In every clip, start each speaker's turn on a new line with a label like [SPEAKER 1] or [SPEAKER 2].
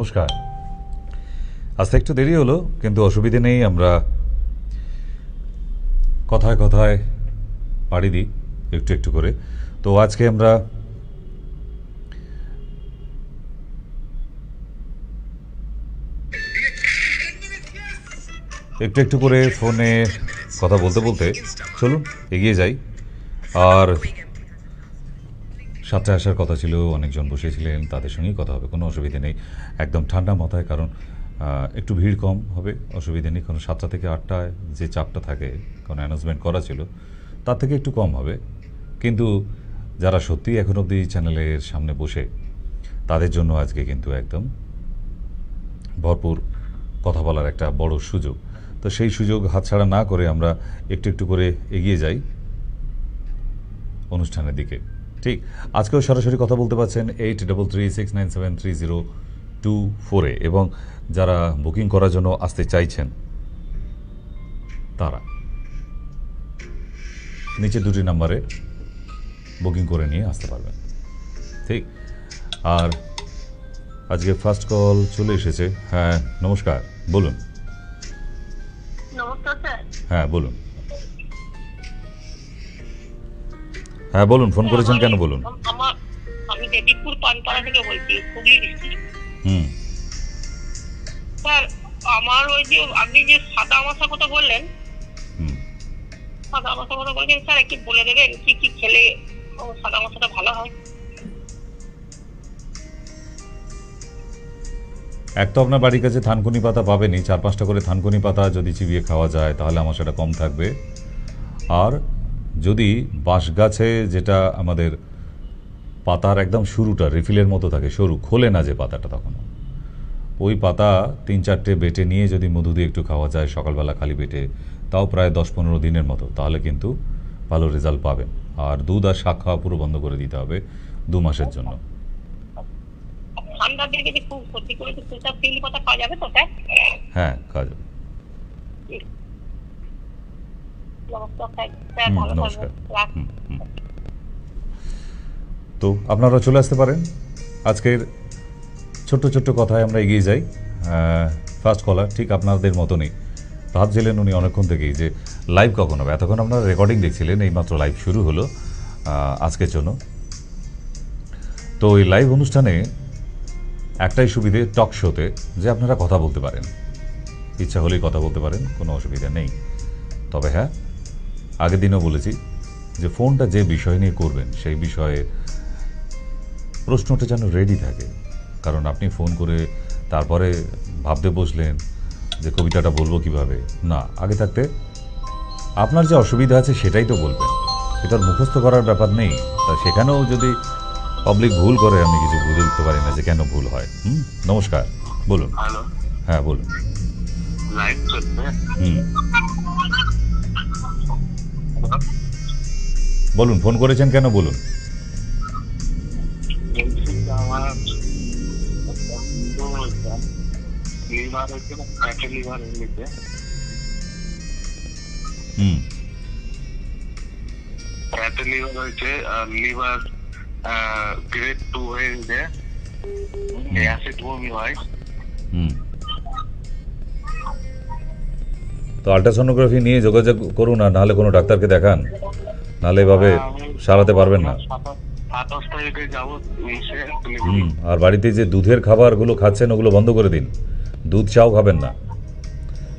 [SPEAKER 1] নমস্কার। আজকে একটু দেরি হলো, কিন্তু অসুবিধে নেই, আমরা কথায় কথায় পাড়ি দিই একটু একটু করে। তো আজকে আমরা একটু একটু করে ফোনে কথা বলতে বলতে চলুন এগিয়ে যাই। আর সাতটায় আসার কথা ছিল, অনেকজন বসেছিলেন, তাদের সঙ্গেই কথা হবে, কোনো অসুবিধে নেই। একদম ঠান্ডা মাথায়, কারণ একটু ভিড় কম হবে, অসুবিধে নেই। কারণ 7টা থেকে 8টায় যে চাপটা থাকে, কারণ অ্যানাউন্সমেন্ট করা ছিল, তার থেকে একটু কম হবে। কিন্তু যারা সত্যিই এখন অবধি চ্যানেলের সামনে বসে, তাদের জন্য আজকে কিন্তু একদম ভরপুর কথা বলার একটা বড় সুযোগ। তো সেই সুযোগ হাতছাড়া না করে আমরা একটু একটু করে এগিয়ে যাই অনুষ্ঠানের দিকে। ঠিক, আজকেও সরাসরি কথা বলতে পারছেন 8336973024-এ, এবং যারা বুকিং করার জন্য আসতে চাইছেন তারা নিচে দুটি নাম্বারে বুকিং করে নিয়ে আসতে পারবেন। ঠিক, আর আজকে ফার্স্ট কল চলে এসেছে। হ্যাঁ নমস্কার, বলুন।
[SPEAKER 2] নমস্কার স্যার।
[SPEAKER 1] হ্যাঁ বলুন। হ্যাঁ বলুন, ফোন করেছেন কেন বলুন।
[SPEAKER 2] আমি দেবীপুর পানপাড়া থেকে বলছি, হুগলি ডিস্ট্রিক্ট। স্যার, আমার ওই যে আপনি যে সাদা মাছের কথা বললেন, সাদা মাছের কথা বলছেন স্যার, একটু বলে দেবেন কি কি খেলে সাদা মাছটা ভালো হয়?
[SPEAKER 1] এক তো আপনার বাড়ির কাছে থানকুনি পাতা পাবেনই, 4-5টা করে থানকুনি পাতা যদি চিবিয়ে খাওয়া যায় তাহলে আমার সেটা কম থাকবে। আর যদি বাঁশ গাছে, যেটা আমাদের পাতার একদম শুরুটা রিফিলের মতো থাকে, সরু, খোলে না যে পাতাটা, তখন ওই পাতা 3-4টে বেটে নিয়ে যদি মধু দিয়ে একটু খাওয়া যায় সকালবেলা খালি পেটে, তাও প্রায় 10-15 দিনের মতো, তাহলে কিন্তু ভালো রেজাল্ট পাবেন। আর দুধ আর শাক খাওয়া পুরো বন্ধ করে দিতে হবে 2 মাসের জন্য।
[SPEAKER 2] ঠান্ডার দিনে যদি খুব সর্দি করে তো তিল পাতা খাওয়া যাবে তো স্যার?
[SPEAKER 1] হ্যাঁ খাওয়া যাবে। নমস্কার। তো আপনারা চলে আসতে পারেন। আজকের ছোট্ট ছোট্ট কথায় আমরা এগিয়ে যাই। ফার্স্ট কলার ঠিক আপনাদের মতনই ভাবছিলেন উনি অনেকক্ষণ থেকেই যে লাইভ কখন হবে। এতক্ষণ আপনারা রেকর্ডিং দেখছিলেন, এইমাত্র লাইভ শুরু হলো আজকের জন্য। তো এই লাইভ অনুষ্ঠানে একটাই সুবিধে টক শোতে, যে আপনারা কথা বলতে পারেন, ইচ্ছা হলেই কথা বলতে পারেন, কোনো অসুবিধা নেই। তবে হ্যাঁ, আগের দিনও বলেছি যে ফোনটা যে বিষয় নিয়ে করবেন সেই বিষয়ে প্রশ্নটা যেন রেডি থাকে। কারণ আপনি ফোন করে তারপরে ভাবতে বসলেন যে কবিতাটা বলবো কিভাবে, না, আগে থাকতে আপনার যে অসুবিধা আছে সেটাই তো বলবেন। এটা মুখস্থ করার ব্যাপার নেই। তা সেখানেও যদি পাবলিক ভুল করে, আমি কিছু বুঝে উঠতে পারি না যে কেন ভুল হয়। নমস্কার, বলুন। হ্যাঁ বলুন। বলুন, ফোন করেছেন কেন বলুন।
[SPEAKER 3] লিভার গ্রেড 2 হয়েছে, অ্যাসিড বমি হয়।
[SPEAKER 1] তো আল্ট্রাসোনোগ্রাফি নিয়ে যোগাযোগ করুন, আর নাহলে কোনো ডাক্তারকে দেখান, নাহলে এভাবে সারাতে পারবেন না। আর বাড়িতে যে দুধের খাবারগুলো খাচ্ছেন ওগুলো বন্ধ করে দিন। দুধ চাও খাবেন না।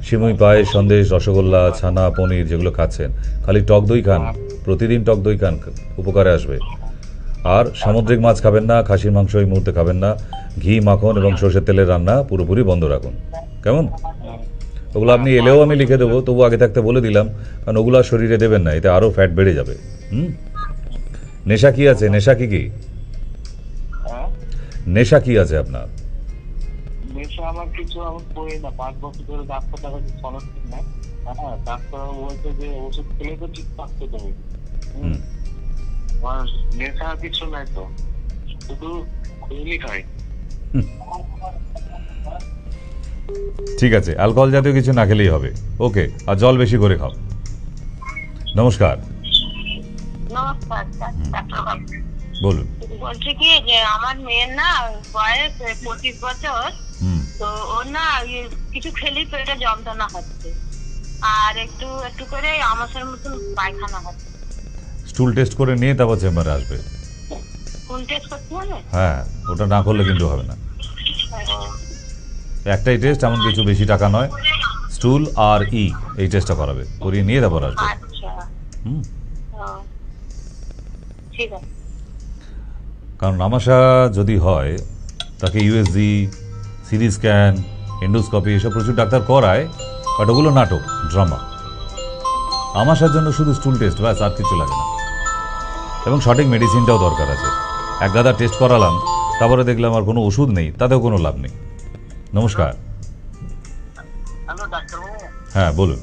[SPEAKER 1] সিমুই, পায়েস, সন্দেশ, রসগোল্লা, ছানা, পনির যেগুলো খাচ্ছেন, খালি টক দই খান, প্রতিদিন টক দই খান, উপকারে আসবে। আর সামুদ্রিক মাছ খাবেন না, খাসির মাংস এই মুহূর্তে খাবেন না, ঘি, মাখন এবং সর্ষের তেলের রান্না পুরোপুরি বন্ধ রাখুন, কেমন? ওগুলো আপনি এলেও আমি লিখে দেবো, তবু আগে থাকতে বলে দিলাম, কারণ ওগুলো শরীরে দেবেন না, এতে আরও ফ্যাট বেড়ে যাবে। নেশা কি আছে? নেশা কি কি নেশা কি আছে আপনার?
[SPEAKER 3] নেশা আমার কিছু আমি করি না, 5 বছর ধরে ডাক্তার দেখাচ্ছি, সমস্যা নাই। হ্যাঁ, ডাক্তার বলছে যে ওষুধ খেলে তো ঠিক থাকতে তুমি। নেশা কিছু নাই তো, শুধু খুবই খাই।
[SPEAKER 1] ঠিক আছে, অ্যালকোহল জাতীয় কিছু না খেলেই হবে। ওকে, আর জল বেশি করে খাও। নমস্কার।
[SPEAKER 2] নমস্কার ডাক্তার বাবু।
[SPEAKER 1] বলুন।
[SPEAKER 2] বলছি কি যে আমার মেয়ের না বয়স 25 বছর, তো ওর না কিছু খেলেই পেটে যন্ত্রণা হচ্ছে, আর একটু একটু করে আমাদের মতন পায়খানা হচ্ছে।
[SPEAKER 1] স্টুল টেস্ট করে নিয়ে তারপর চেম্বারে আসবে।
[SPEAKER 2] কোন টেস্ট করতে হবে?
[SPEAKER 1] হ্যাঁ, ওটা না করলে কিন্তু হবে না। একটাই টেস্ট, এমন কিছু বেশি টাকা নয়। স্টুল আর এই টেস্টটা করাবে, করিয়ে নিয়ে তারপর আসবে।
[SPEAKER 2] আচ্ছা,
[SPEAKER 1] হুম।
[SPEAKER 2] ঠিক আছে।
[SPEAKER 1] কারণ আমাশা যদি হয় তাকে ইউএসজি, সিটি স্ক্যান, এন্ডোস্কপি এসব প্রচুর ডাক্তার করায়, বাট ওগুলো নাটক, ড্রামা। আমাশার জন্য শুধু স্টুল টেস্ট, ব্যাস, আর কিছু লাগে না। এবং সঠিক মেডিসিনটাও দরকার আছে। এক গাদা টেস্ট করালাম, তারপরে দেখলাম আর কোনো ওষুধ নেই, তাতেও কোনো লাভ নেই। নমস্কার।
[SPEAKER 3] হ্যালো ডাক্তারবাবু।
[SPEAKER 1] হ্যাঁ, বলুন।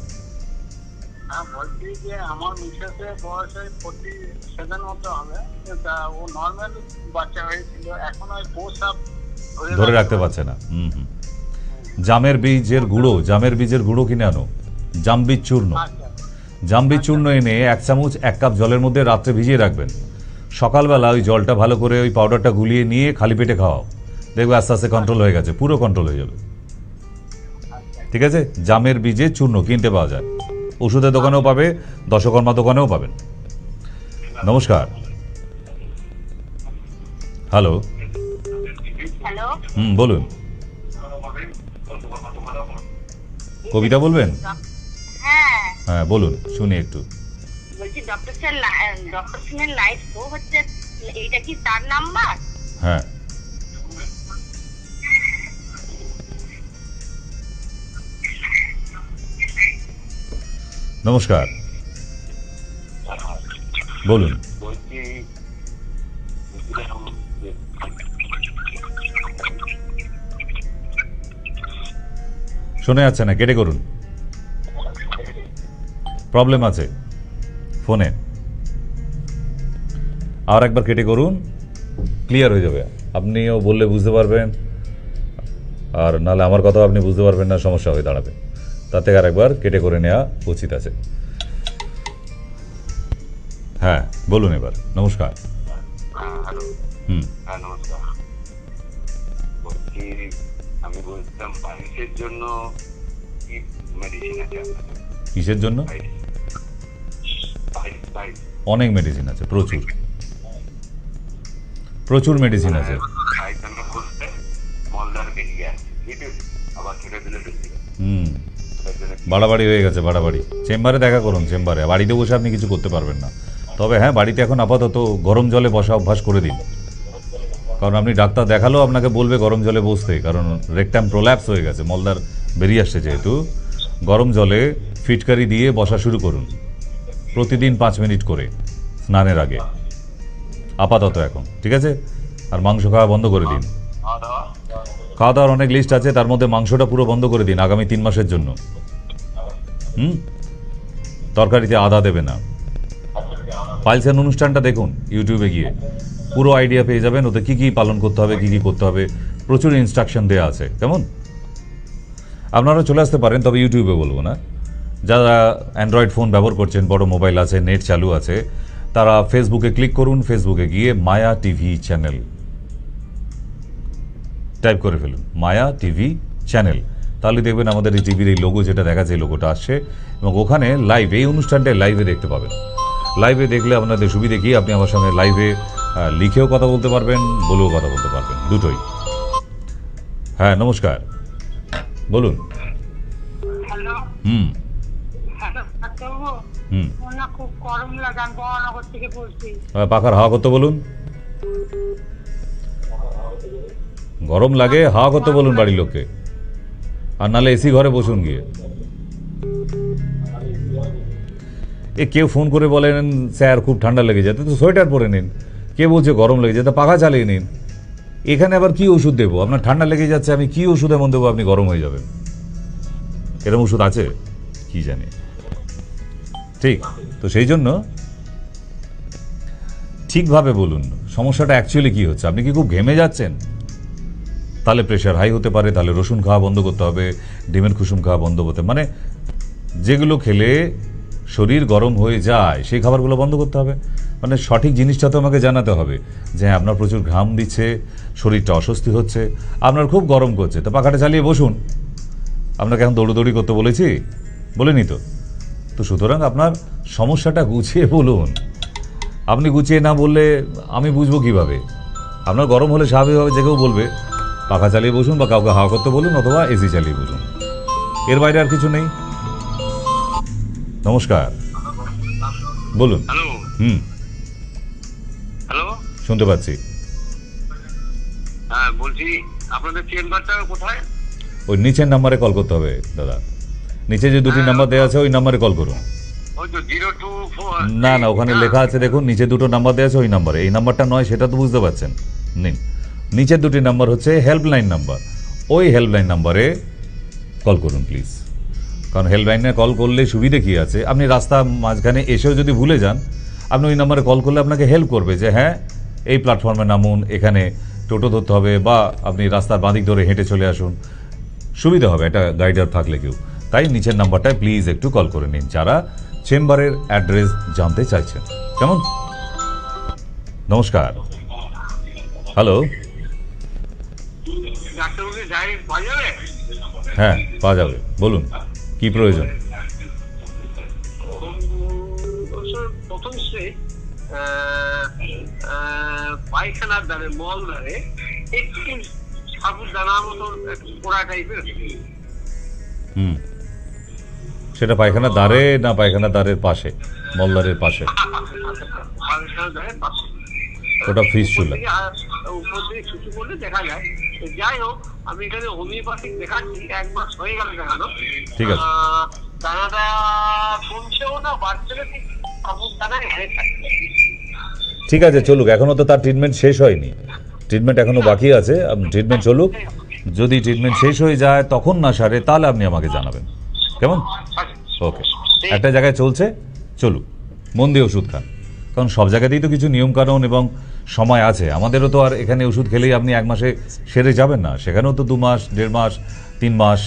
[SPEAKER 3] বলছি যে আমার মিসেসের বয়স 47 মতো হবে, তা ও নর্মাল বাচ্চা হয়েছিল, এখন ওই প্রসাব
[SPEAKER 1] ধরে রাখতে পারছে না। জামের বীজের গুঁড়ো কিনে আনো, জামবীজ চূর্ণ। জামবীজ চূর্ণ এনে 1 চামচ 1 কাপ জলের মধ্যে রাত্রে ভিজিয়ে রাখবেন। সকালবেলা ওই জলটা ভালো করে ওই পাউডারটা গুলিয়ে নিয়ে খালি পেটে খাওয়াও, দেখবে আস্তে আস্তে কন্ট্রোল হয়ে গেছে, পুরো কন্ট্রোল হয়ে যাবে। ঠিক আছে? জামের বীজের চূর্ণ কিনতে পাওয়া যায়, ওষুধের দোকানেও পাবে, দশকর্মা দোকানেও পাবেন। নমস্কার। হ্যালো।
[SPEAKER 2] হ্যালো।
[SPEAKER 1] বলুন। কবিতা বলবেন?
[SPEAKER 2] হ্যাঁ
[SPEAKER 1] হ্যাঁ, বলুন, শুনি একটু।
[SPEAKER 2] বলছি ডক্টর স্যার লাইভ শো হচ্ছে, এইটা কি তার নাম্বার?
[SPEAKER 1] হ্যাঁ। নমস্কার, বলুন।
[SPEAKER 3] বলছি
[SPEAKER 1] শোনা যাচ্ছে না, কেটে করুন। প্রবলেম আছে ফোনে, আর একবার কেটে করুন, ক্লিয়ার হয়ে যাবে। আপনিও বললে বুঝতে পারবেন, আর নাহলে আমার কথাও আপনি বুঝতে পারবেন না, সমস্যা হয়ে দাঁড়াবে। তার থেকে আরেকবার কেটে করে নেওয়া উচিত আছে। হ্যাঁ, বলুন এবার। নমস্কার।
[SPEAKER 3] হ্যালো। হ্যাঁ, নমস্কার। বলছি আমি বলছিলাম পাইলসের জন্য কি মেডিসিন আছে আপনাদের?
[SPEAKER 1] কিসের জন্য? অনেক মেডিসিন আছে, প্রচুর মেডিসিন আছে। বাড়াবাড়ি হয়ে গেছে, বাড়াবাড়ি। চেম্বারে দেখা করুন, চেম্বারে। বাড়িতে বসে আপনি কিছু করতে পারবেন না। তবে হ্যাঁ, বাড়িতে এখন আপাতত গরম জলে বসা অভ্যাস করে দিন। কারণ আপনি ডাক্তার দেখালেও আপনাকে বলবে গরম জলে বসতে, কারণ রেকটাম প্রোল্যাপস হয়ে গেছে, মলদার বেরিয়ে আসছে যেহেতু। গরম জলে ফিটকারি দিয়ে বসা শুরু করুন, প্রতিদিন 5 মিনিট করে স্নানের আগে, আপাতত এখন। ঠিক আছে? আর মাংস খাওয়া বন্ধ করে দিন। খাওয়া দাওয়ার অনেক লিস্ট আছে, তার মধ্যে মাংসটা পুরো বন্ধ করে দিন আগামী 3 মাসের জন্য। তরকারিতে আদা দেবে না। পাইলসের অনুষ্ঠানটা দেখুন ইউটিউবে গিয়ে, পুরো আইডিয়া পেয়ে যাবেন ওতে কী কী পালন করতে হবে, কী কী করতে হবে, প্রচুর ইনস্ট্রাকশন দেওয়া আছে। কেমন? আপনারা চলে আসতে পারেন, তবে ইউটিউবে বলবো না। যারা অ্যান্ড্রয়েড ফোন ব্যবহার করছেন, বড় মোবাইল আছে, নেট চালু আছে, তারা ফেসবুকে ক্লিক করুন। ফেসবুকে গিয়ে মায়া টিভি চ্যানেল টাইপ করে ফেলুন, মায়া টিভি চ্যানেল। তাহলে দেখবেন আমাদের এই টিভির এই লোগো যেটা দেখা যায়, লোগোটা আসছে, এবং ওখানে লাইভ, এই অনুষ্ঠানটায় লাইভে দেখতে পাবেন। লাইভে দেখলে আপনাদের সুবিধে কি, আপনি আমার সঙ্গে লাইভে লিখেও কথা বলতে পারবেন, বলেও কথা বলতে পারবেন, দুটোই। হ্যাঁ, নমস্কার, বলুন।
[SPEAKER 2] হ্যালো। খুব গরম লাগে, আমি বরানগর থেকে বলছি।
[SPEAKER 1] পাখার হাওয়া করতে বলুন। গরম লাগে, হাওয়া করতে বলুন বাড়ির লোককে, আর নাহলে এসি ঘরে বসুন গিয়ে। কেউ ফোন করে বলেন স্যার খুব ঠান্ডা লেগে যায়, তো সোয়েটার পরে নিন। কে বলছে গরম লেগে যায়, তো পাখা চালিয়ে নিন। এখানে আবার কি ওষুধ দেবো? আপনার ঠান্ডা লেগে যাচ্ছে, আমি কি ওষুধ এমন দেবো আপনি গরম হয়ে যাবেন? এরকম ওষুধ আছে কি জানি। ঠিক তো, সেই জন্য ঠিকভাবে বলুন সমস্যাটা অ্যাকচুয়ালি কি হচ্ছে। আপনি কি খুব ঘেমে যাচ্ছেন? তাহলে প্রেশার হাই হতে পারে, তাহলে রসুন খাওয়া বন্ধ করতে হবে, ডিমের কুসুম খাওয়া বন্ধ করতে, মানে যেগুলো খেলে শরীর গরম হয়ে যায় সেই খাবারগুলো বন্ধ করতে হবে। মানে সঠিক জিনিসটা তো আমাকে জানাতে হবে যে হ্যাঁ আপনার প্রচুর ঘাম দিচ্ছে, শরীরটা অস্বস্তি হচ্ছে, আপনার খুব গরম করছে, তো পাখাটা চালিয়ে বসুন। আপনাকে এখন দৌড়োদৌড়ি করতে বলেছি? বলিনি তো। তো সুতরাং আপনার সমস্যাটা গুছিয়ে বলুন। আপনি গুছিয়ে না বললে আমি বুঝবো কিভাবে? আপনার গরম হলে স্বাভাবিকভাবে যে কেউ বলবে পাখা চালিয়ে বসুন বা কাউকে হাওয়া করতে বলুন অথবা এসি চালিয়ে বসুন, এর বাইরে আর কিছু নেই। নমস্কার, বলুন।
[SPEAKER 3] হ্যালো হ্যালো,
[SPEAKER 1] শুনতে পাচ্ছি।
[SPEAKER 3] হ্যাঁ বলছি আপনাদের চেম্বারটা কোথায়?
[SPEAKER 1] ওই নিচের নাম্বারে কল করতে হবে দাদা, নিচে যে দুটি নাম্বার দেওয়া আছে ওই নাম্বারে কল করুন।
[SPEAKER 3] ওই তো 024
[SPEAKER 1] না না, ওখানে লেখা আছে দেখুন, নিচে দুটো নাম্বার দেওয়া আছে ওই নাম্বারে। এই নাম্বারটা নয় সেটা তো বুঝতে পারছেন। নিন, নিচের দুটি নাম্বার হচ্ছে হেল্পলাইন নাম্বার, ওই হেল্পলাইন নাম্বারে কল করুন প্লিজ। কারণ হেল্পলাইনে কল করলে সুবিধে কী আছে, আপনি রাস্তা মাঝখানে এসেও যদি ভুলে যান, আপনি ওই নাম্বারে কল করলে আপনাকে হেল্প করবে যে হ্যাঁ এই প্ল্যাটফর্মে নামুন, এখানে টোটো ধরতে হবে, বা আপনি রাস্তার বাঁদিক ধরে হেঁটে চলে আসুন, সুবিধা হবে একটা গাইডার থাকলে কেউ। তাই নিচের নাম্বারটায় প্লিজ একটু কল করে নিন যারা চেম্বারের অ্যাড্রেস জানতে চাইছেন। কেমন? নমস্কার, হ্যালো।
[SPEAKER 3] ডাক্তারবাবুকে যাই পাওয়া যাবে?
[SPEAKER 1] হ্যাঁ পাওয়া যাবে, বলুন কি প্রয়োজন?
[SPEAKER 3] প্রথম স্টেজ পায়খানার দ্বারে, মল দ্বারে একটু সাবুদানার মতো পোড়া টাইপের।
[SPEAKER 1] সেটা পায়খানার দ্বারে না পায়খানার দ্বারের পাশে, মলদ্বারের পাশে?
[SPEAKER 3] পায়খানার দ্বারের পাশে।
[SPEAKER 1] ওটা ফিস ছিল।
[SPEAKER 3] উপর থেকে ছুটি করলে দেখা যায়। যাই হোক, আমি এখানে হোমিওপ্যাথিক দেখাচ্ছি, 1 মাস হয়ে গেল দেখানো।
[SPEAKER 1] ঠিক আছে।
[SPEAKER 3] দানাটা কমছেও না, বাড়ছে না, ঠিক সাবুদানায় হেরে থাকছে।
[SPEAKER 1] ঠিক আছে, চলুক, এখনো তো তার ট্রিটমেন্ট শেষ হয়নি, ট্রিটমেন্ট এখনো বাকি আছে, ট্রিটমেন্ট চলুক। যদি ট্রিটমেন্ট শেষ হয়ে যায় তখন না সারে তাহলে আপনি আমাকে জানাবেন, কেমন? ওকে, একটা জায়গায় চলছে, চলুক, মন দিয়ে ওষুধ খান, কারণ সব জায়গাতেই তো কিছু নিয়মকানুন এবং সময় আছে। আমাদেরও তো আর এখানে ওষুধ খেলেই আপনি 1 মাসে সেরে যাবেন না, সেখানেও তো 2 মাস, 1.5 মাস, 3 মাস,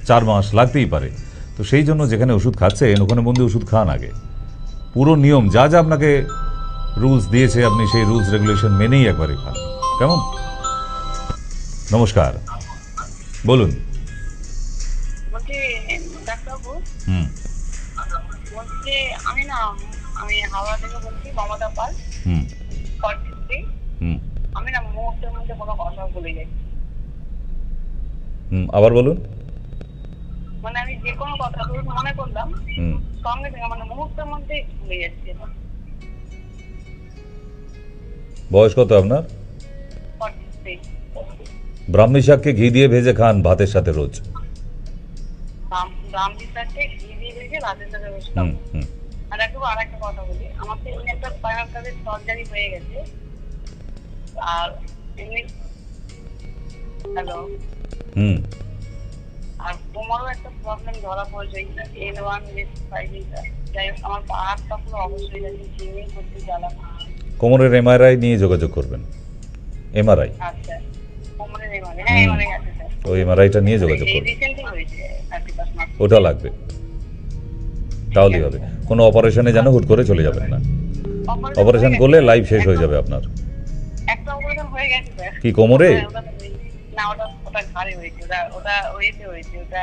[SPEAKER 1] 4 মাস লাগতেই পারে। তো সেই জন্য যেখানে ওষুধ খাচ্ছেন ওখানে মন দিয়ে ওষুধ খান আগে। পুরো নিয়ম যা যা আপনাকে রুলস দিয়েছে আপনি সেই রুলস রেগুলেশন মেনেই একবারে খান, কেমন? নমস্কার, বলুন।
[SPEAKER 2] বলছি ডাক্তারবাবু, বলছি আমি হাওড়া থেকে বলছি, মমতা পাল। 43। আমি না মুহূর্তের মধ্যে কোনো কথা ভুলে যাই।
[SPEAKER 1] আবার বলুন।
[SPEAKER 2] মানে আমি যে কোনো কথা মনে করলাম সঙ্গে সঙ্গে মানে মুহূর্তের মধ্যে ভুলে যাচ্ছি।
[SPEAKER 1] বয়স কত আপনার?
[SPEAKER 2] 43।
[SPEAKER 1] ব্রাহ্মী শাককে ঘি দিয়ে ভেজে খান ভাতের সাথে রোজ।
[SPEAKER 2] ব্রাহ্মী শাককে ঘি দিয়ে ভেজে ভাতের সাথে রোজ খাবো। আর একটা কথা বলি, আমার তো এমনি একটা স্পাইনাল কর্ডের সার্জারি হয়ে গেছে, আর এমনি হ্যালো আর তোমারও একটা প্রবলেম ধরা পড়েছে, L1 যাই হোক, আমার পা হাতটা পুরো অবশ্যই যাচ্ছে, জিমিং করতে জ্বালা।
[SPEAKER 1] কোমরের এমআরআই নিয়ে যোগাযোগ করবেন। এমআরআই?
[SPEAKER 2] আচ্ছা, কোমরের এমআরআই? হ্যাঁ এমআরআই আছে স্যার।
[SPEAKER 1] ওই এমআরআইটা নিয়ে যোগাযোগ করবেন,
[SPEAKER 2] রিসেন্টলি হয়েছে 35 মাস।
[SPEAKER 1] ওটা লাগবে, তাহলেই হবে। কোনো অপারেশনে যেন হুট করে চলে যাবেন না, অপারেশন করলে লাইফ শেষ হয়ে যাবে আপনার।
[SPEAKER 2] একটা অপারেশন হয়ে গেছে স্যার।
[SPEAKER 1] কি কোমরে?
[SPEAKER 2] না, ওটা ঘাড়ে হয়েছে, ওটা হয়েছে ওটা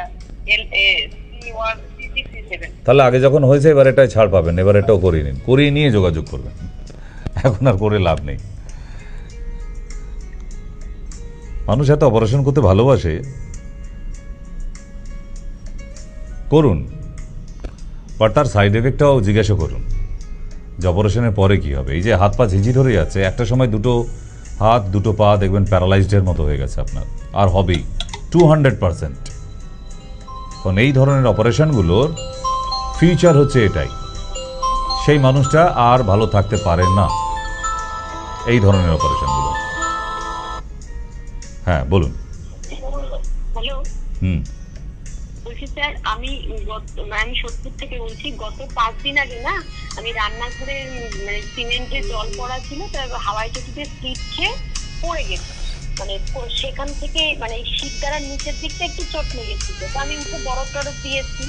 [SPEAKER 2] LA-C1 C6 C7।
[SPEAKER 1] তাহলে আগে যখন হয়েছে এবার এটাই ছাড় পাবেন, এবার এটাও করিয়ে নিন, করিয়ে নিয়ে যোগাযোগ করবেন, এখন আর করে লাভ নেই। মানুষ এত অপারেশন করতে ভালোবাসে, করুন, বাট তার সাইড এফেক্টটাও জিজ্ঞাসা করুন যে অপারেশনের পরে কি হবে। এই যে হাত পা ঝিঝি ধরে যাচ্ছে, একটা সময় দুটো হাত দুটো পা দেখবেন প্যারালাইজডের মতো হয়ে গেছে আপনার, আর হবেই 200%। কারণ এই ধরনের অপারেশনগুলোর ফিউচার হচ্ছে এটাই, সেই মানুষটা আর ভালো থাকতে পারে না এই ধরনের অপারেশনগুলো। হ্যাঁ বলুন।
[SPEAKER 2] হ্যালো, বলছি স্যার, আমি সোদপুর থেকে বলছি। গত 5 দিন আগে না, আমি রান্নাঘরে মানে সিমেন্টের জল পড়া ছিল, তার হাওয়াই চটিতে স্লিপ খেয়ে পড়ে গেছে, মানে সেখান থেকে মানে শীত দ্বারা নিচের দিকটা একটু চোট লেগেছিল। তো আমি উঠে বরফ টরফ দিয়েছি,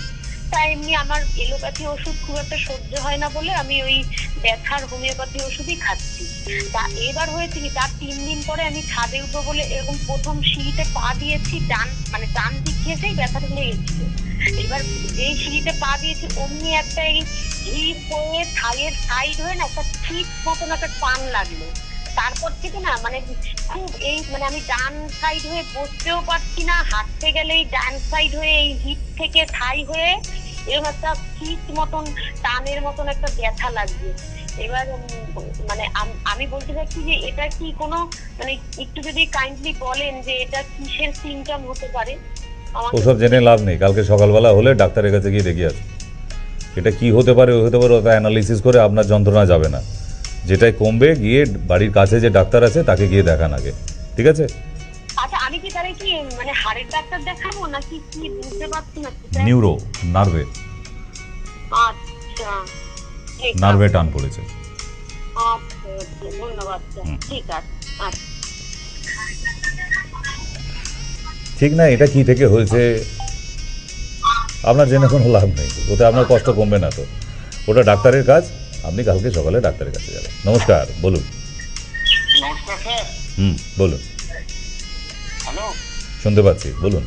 [SPEAKER 2] ওষুধটা এমনি আমার এলোপ্যাথি ওষুধ খুব একটা সহ্য হয় না বলে আমি ওই ব্যথার হোমিওপ্যাথি ওষুধই খাচ্ছি। তা এবার হয়েছে কি, তার 3 দিন পরে আমি ছাদে উঠবো বলে এরকম প্রথম সিঁড়িতে পা দিয়েছি, ডান দিক দিয়েছেই ব্যথাটা লেগেছিল। এবার যেই সিঁড়িতে পা দিয়েছি অমনি একটা এই হিপ হয়ে থাইয়ের সাইড হয়ে না একটা ঠিক মতন একটা টান লাগলো। তারপর থেকে না মানে খুব এই মানে আমি ডান সাইড হয়ে বসতেও পারছি না, হাঁটতে গেলেই ডান সাইড হয়ে এই হিপ থেকে থাই হয়ে এরকম একটা ঠিক মতন টানের মতন একটা ব্যথা লাগছে। এবার মানে আমি বলতে চাচ্ছি যে এটা কি কোনো মানে একটু যদি কাইন্ডলি বলেন যে এটা কিসের সিমটম হতে পারে।
[SPEAKER 1] ওসব জেনে লাভ নেই, কালকে সকালবেলা হলে ডাক্তারের কাছে গিয়ে দেখিয়ে আসুন। এটা কি হতে পারে ওটা অ্যানালিসিস করে আপনার যন্ত্রণা যাবে না। যেটাই কমবে গিয়ে বাড়ির কাছে যে ডাক্তার আছে তাকে গিয়ে দেখান আগে, ঠিক আছে?
[SPEAKER 2] আচ্ছা আমি কি তাহলে কি মানে হাড়ের ডাক্তার দেখাবো নাকি কি বুঝতে পারছি না।
[SPEAKER 1] নিউরো, নার্ভে,
[SPEAKER 2] আচ্ছা
[SPEAKER 1] নার্ভে টান পড়েছে।
[SPEAKER 2] আচ্ছা ধন্যবাদ, ঠিক আছে। আচ্ছা
[SPEAKER 1] ঠিক না, এটা কি থেকে হয়েছে আপনার জেনে কোনো লাভ নেই, ওতে আপনার কষ্ট কমবে না তো। ওটা ডাক্তারের কাজ, আপনি কালকে সকালে ডাক্তারের কাছে যাবেন। নমস্কার, বলুন।
[SPEAKER 3] নমস্কার স্যার।
[SPEAKER 1] বলুন।
[SPEAKER 3] হ্যালো,
[SPEAKER 1] শুনতে পাচ্ছি, বলুন।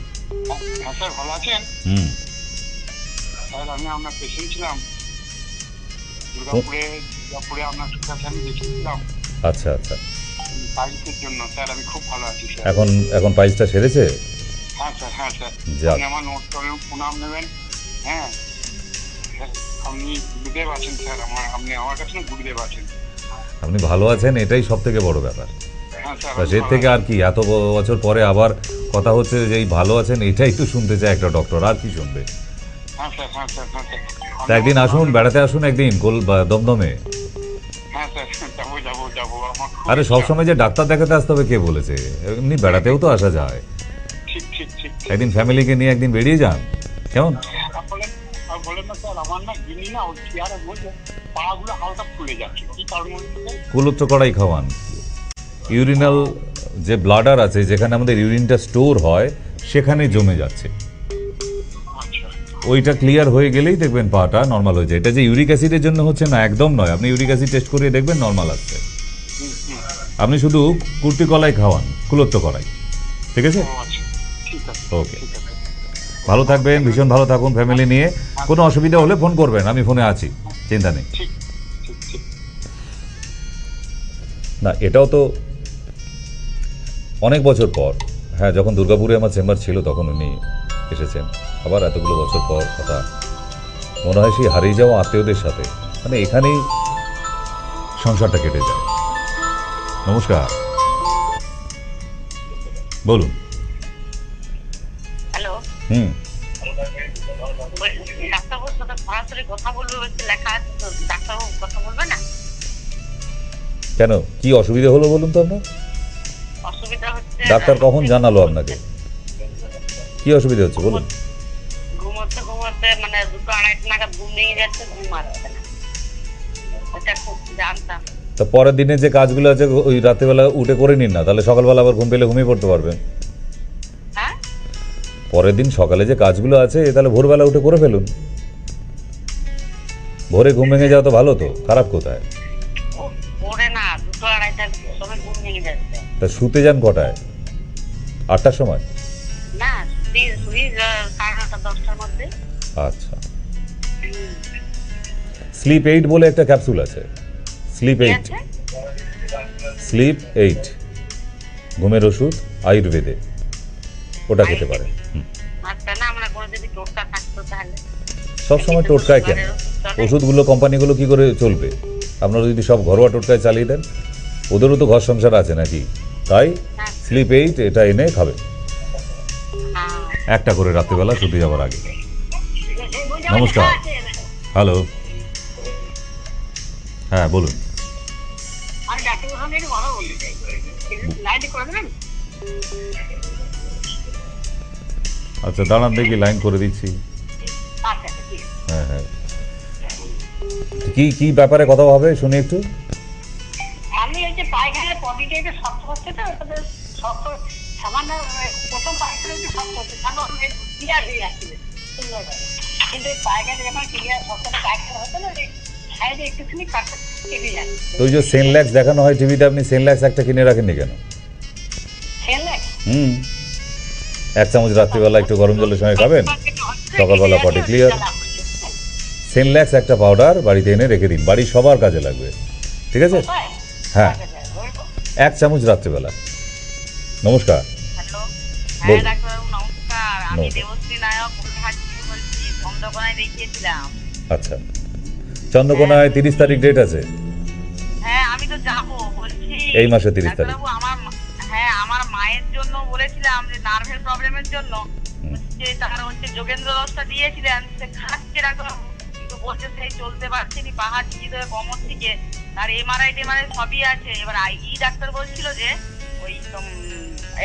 [SPEAKER 3] হ্যাঁ স্যার, ভালো আছেন? স্যার আমি আপনার পেশেন্ট ছিলাম দুর্গাপুরে আপনার কাছে আমি দেখিয়েছিলাম।
[SPEAKER 1] আচ্ছা আচ্ছা,
[SPEAKER 3] পাইলসের জন্য স্যার। আমি খুব ভালো আছি স্যার।
[SPEAKER 1] এখন পাইলসটা সেরেছে?
[SPEAKER 3] হ্যাঁ স্যার, হ্যাঁ স্যার।
[SPEAKER 1] যাক।
[SPEAKER 3] আপনি আমার নোট করে প্রণাম নেবেন। হ্যাঁ আপনি গুরুদেব আছেন স্যার, আপনি আমার কাছে গুরুদেব আছেন।
[SPEAKER 1] আপনি ভালো আছেন, এটাই সব থেকে বড় ব্যাপার।
[SPEAKER 3] হ্যাঁ স্যার,
[SPEAKER 1] ব্যাস, এর থেকে আর কি, এত বছর পরে আবার কথা হচ্ছে যে এই ভালো আছেন, এটাই একটু শুনতে চায় একটা ডক্টর, আর কি শুনবে।
[SPEAKER 3] হ্যাঁ স্যার, হ্যাঁ স্যার, হ্যাঁ স্যার।
[SPEAKER 1] তা একদিন আসুন, বেড়াতে আসুন একদিন দমদমে।
[SPEAKER 3] হ্যাঁ স্যার, যাবো। আমার
[SPEAKER 1] আরে সবসময় যে ডাক্তার দেখাতে আসতে হবে কে বলেছে? এমনি বেড়াতেও তো আসা যায়।
[SPEAKER 3] ঠিক।
[SPEAKER 1] একদিন ফ্যামিলিকে নিয়ে একদিন বেরিয়ে যান, কেমন?
[SPEAKER 3] বলেন না স্যার, আমার না গিনি না ওই চেয়ারে বসে পাগুলো হালকা ফুলে যাচ্ছে, কি কারণ?
[SPEAKER 1] কুলুত্র কড়াই খাওয়ান। ইউরিনাল যে ব্লাডার আছে, যেখানে আমাদের ইউরিনটা স্টোর হয়, সেখানে জমে যাচ্ছে। ওইটা ক্লিয়ার হয়ে গেলেই দেখবেন পাটা নর্মাল হয়ে যায়। এটা যে ইউরিক অ্যাসিডের জন্য হচ্ছে না, একদম নয়। আপনি ইউরিক অ্যাসিড টেস্ট করিয়ে দেখবেন নর্মাল আসছে। আপনি শুধু কুর্তি কলাই খাওয়ান, কুলত্ব কড়াই, ঠিক আছে? ওকে, ভালো থাকবেন, ভীষণ ভালো থাকুন ফ্যামিলি নিয়ে। কোনো অসুবিধা হলে ফোন করবেন, আমি ফোনে আছি, চিন্তা নেই। না, এটাও তো অনেক বছর পর। হ্যাঁ, যখন দুর্গাপুরে আমার চেম্বার ছিল তখন উনি এসেছেন। আবার এতগুলো বছর পর কথা, মনে হয় সেই হারিয়ে যাওয়া আত্মীয়দের সাথে, মানে এখানেই সংসারটা কেটে যায়। নমস্কার, বলুন।
[SPEAKER 2] হ্যালো, ডাক্তারবাবুর সাথে সরাসরি কথা বলবে বলতে লেখা আছে, ডাক্তারবাবু কথা বলবে না
[SPEAKER 1] কেন? কি অসুবিধা হলো বলুন তো আপনার?
[SPEAKER 2] অসুবিধা হচ্ছে
[SPEAKER 1] ডাক্তার কখন জানালো আপনাকে? কি অসুবিধা হচ্ছে বলুন?
[SPEAKER 2] ঘুমোতে মানে 2-2:30 নাগাদ ঘুম ভেঙে যাচ্ছে, ঘুম আসছে না। এটা খুব জানতাম।
[SPEAKER 1] তা পরের দিনে যে কাজগুলো আছে ওই রাতেবেলা উঠে করে নিন না, তাহলে সকালবেলা আবার ঘুম পেলে ঘুমিয়ে পড়তে পারবেন।
[SPEAKER 2] হ্যাঁ,
[SPEAKER 1] পরের দিন সকালে যে কাজগুলো আছে তাহলে ভোরবেলা উঠে করে ফেলুন। ভোরে ঘুম ভেঙে যাওয়া তো ভালো, তো খারাপ কোথায়?
[SPEAKER 2] ভোরে না, 2-2:30টার সময় ঘুম ভেঙে যাচ্ছে।
[SPEAKER 1] তা শুতে যান কটায়? 8টার সময়?
[SPEAKER 2] না, শুই 9:30-10টার মধ্যে।
[SPEAKER 1] আচ্ছা, স্লিপ 8 বলে একটা ক্যাপসুল আছে। স্লিপ 8, স্লিপ 8 ঘুমের ওষুধ, আয়ুর্বেদে, ওটা খেতে পারেন।
[SPEAKER 2] আচ্ছা, না আমরা কোনো যদি টোটকা থাকতো তাহলে।
[SPEAKER 1] সবসময় টোটকায় কেন? ওষুধগুলো কোম্পানিগুলো কি করে চলবে? আপনারা যদি সব ঘরোয়া টোটকায় চালিয়ে দেন, ওদেরও তো ঘর সংসার আছে নাকি? তাই স্লিপ 8 এটা এনে খাবে, একটা করে রাত্রিবেলা শুতে যাওয়ার আগে। নমস্কার, হ্যালো, হ্যাঁ বলুন। আচ্ছা দাঁড়ান, দেখি লাইন করে দিচ্ছি। হ্যাঁ হ্যাঁ, কি ব্যাপারে কথা হবে শুনি একটু।
[SPEAKER 2] আমি ওই যে পায়খানার পটিটা একটু শক্ত হচ্ছে, তো শক্ত সামান্য প্রথম পায়খানা একটু শক্ত হচ্ছে, তারপর ক্লিয়ার হয়ে যাচ্ছে। কিন্তু পায়খানা যখন ক্লিয়ার সবটা পায়খানা হতো না, সাইডে একটুখানি কাটা কেটে যায়।
[SPEAKER 1] তো ওই যে সেনল্যাক্স দেখানো হয় টিভিতে, আপনি সেনল্যাক্স একটা কিনে রাখেননি কেন? এক চামচ রাত্রিবেলা একটু গরম জলের সঙ্গে খাবেন, সকালবেলা পটে ক্লিয়ার। সেনল্যাক্স একটা পাউডার বাড়িতে এনে রেখে দিন, বাড়ির সবার কাজে লাগবে, ঠিক আছে? হ্যাঁ, 1 চামচ রাত্রিবেলা। নমস্কার।
[SPEAKER 2] হ্যালো,
[SPEAKER 1] বলুন।
[SPEAKER 2] হ্যাঁ ডাক্তারবাবু নমস্কার। আমি
[SPEAKER 1] নমস্কার।
[SPEAKER 2] দেবশ্রী নায়ক হাট থেকে বলছি, চন্দ্রকোনায় দেখিয়েছিলাম।
[SPEAKER 1] আচ্ছা, চন্দ্রকোনায় 30 তারিখ ডেট আছে।
[SPEAKER 2] হ্যাঁ আমি তো যাবো বলছি।
[SPEAKER 1] এই মাসে 30 তারিখ।
[SPEAKER 2] ডাক্তারবাবু আমার মায়ের জন্য বলেছিলাম যে নার্ভের প্রবলেমের জন্য যে তার হচ্ছে যোগেন্দ্র রসটা দিয়েছিলেন, সে খাচ্ছে ডাক্তারবাবু, কিন্তু বলছে সেই চলতে পারছেনি, পাহাড় চিকিৎসা কমর থেকে, তার এমআরআই সবই আছে। এবার ডাক্তার বলছিল যে ওই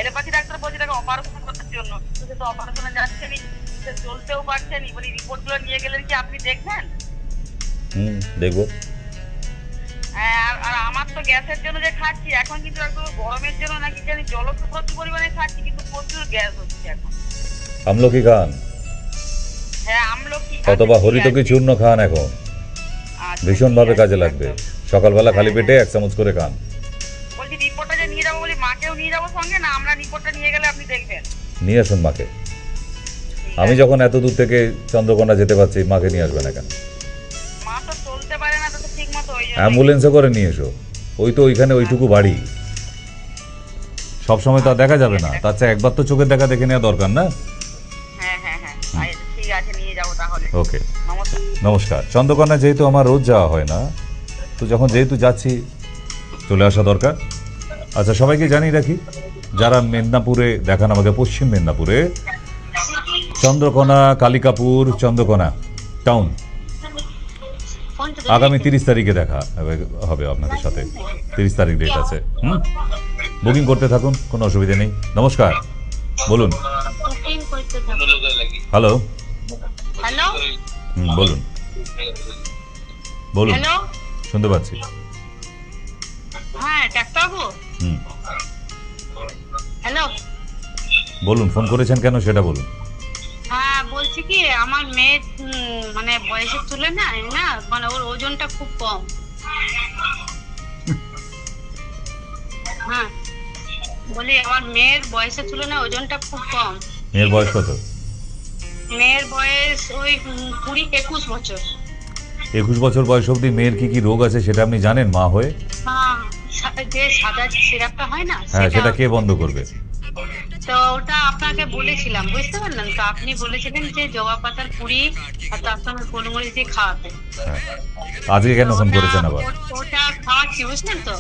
[SPEAKER 2] এলোপ্যাথি ডাক্তার বলছে তাকে অপারেশন করার জন্য, সে তো অপারেশনে যাচ্ছেনি, সে চলতেও পারছেনি। বলি রিপোর্ট গুলো নিয়ে গেলেন কি আপনি দেখবেন?
[SPEAKER 1] দেখবো।
[SPEAKER 2] হ্যাঁ, আর আমার তো গ্যাসের জন্য যে খাচ্ছি এখন, কিন্তু একটু গরমের জন্য নাকি জানি জল প্রচুর পরিমাণে খাচ্ছি, কিন্তু প্রচুর গ্যাস হচ্ছে এখন।
[SPEAKER 1] আমলকি খান
[SPEAKER 2] হ্যাঁ আমলকি
[SPEAKER 1] অথবা হরিতকি চূর্ণ খান, এখন ভীষণভাবে কাজে লাগবে। সকালবেলা খালি পেটে 1 চামচ করে খান।
[SPEAKER 2] বলছি রিপোর্টটা যে নিয়ে যাবো, বলি মাকেও নিয়ে যাবো সঙ্গে, না আমরা রিপোর্টটা নিয়ে গেলে আপনি দেখবেন?
[SPEAKER 1] নিয়ে আসুন মাকে। আমি যখন এত দূর থেকে চন্দ্রকোনা যেতে পারছি, মাকে নিয়ে আসবে না কেন?
[SPEAKER 2] মা তো চলতে পারে না তো ঠিক মতো, ওই জন্য।
[SPEAKER 1] অ্যাম্বুলেন্সে করে নিয়ে এসো, ওই তো ওইখানে ওইটুকু বাড়ি, সব সময় তো আর দেখা যাবে না। তার চেয়ে একবার তো চোখের দেখা দেখে নেওয়া দরকার না?
[SPEAKER 2] হ্যাঁ হ্যাঁ হ্যাঁ, ঠিক আছে নিয়ে যাবো তাহলে।
[SPEAKER 1] ওকে,
[SPEAKER 2] নমস্কার।
[SPEAKER 1] নমস্কার। চন্দ্রকোনা যেহেতু আমার রোজ যাওয়া হয় না, তো যখন যেহেতু যাচ্ছি চলে আসা দরকার। আচ্ছা, সবাইকে জানিয়ে রাখি, যারা মেদিনীপুরে দেখান আমাকে, পশ্চিম মেদিনীপুরে চন্দ্রকোনা, কালিকাপুর, চন্দ্রকোনা টাউন, আগামী 30 তারিখে দেখা হবে আপনাদের সাথে। 30 তারিখ ডেট আছে। বুকিং করতে থাকুন, কোনো অসুবিধা নেই। নমস্কার, বলুন। হ্যালো,
[SPEAKER 2] হ্যালো
[SPEAKER 1] বলুন বলুন,
[SPEAKER 2] হ্যালো,
[SPEAKER 1] শুনতে পাচ্ছি।
[SPEAKER 2] হ্যাঁ ডাক্তারবাবু। হ্যালো,
[SPEAKER 1] বলুন, ফোন করেছেন কেন সেটা বলুন।
[SPEAKER 2] হ্যাঁ বলছি কি, আমার মেয়ে মানে বয়সের তুলনায় না, মানে ওর ওজনটা খুব কম। হ্যাঁ বলি, আমার মেয়ের বয়সের তুলনায় ওজনটা খুব কম।
[SPEAKER 1] মেয়ের বয়স কত?
[SPEAKER 2] মেয়ের বয়স ওই 20-21 বছর।
[SPEAKER 1] 21 বছর বয়স অবধি মেয়ের কি কি রোগ আছে সেটা আপনি জানেন মা হয়ে?
[SPEAKER 2] হ্যাঁ, যে সাদা সিরাপটা হয় না,
[SPEAKER 1] হ্যাঁ, সেটা কে বন্ধ করবে?
[SPEAKER 2] তো ওটা আপনাকে বলেছিলাম, বুঝতে পারলেন তো? আপনি বলেছিলেন যে জবা পাতার পুরি আর তার সঙ্গে গোলমরিচ দিয়ে খাওয়াতে।
[SPEAKER 1] আজকে কেন ফোন করেছেন আবার?
[SPEAKER 2] ওটা খাওয়াচ্ছি, বুঝলেন তো?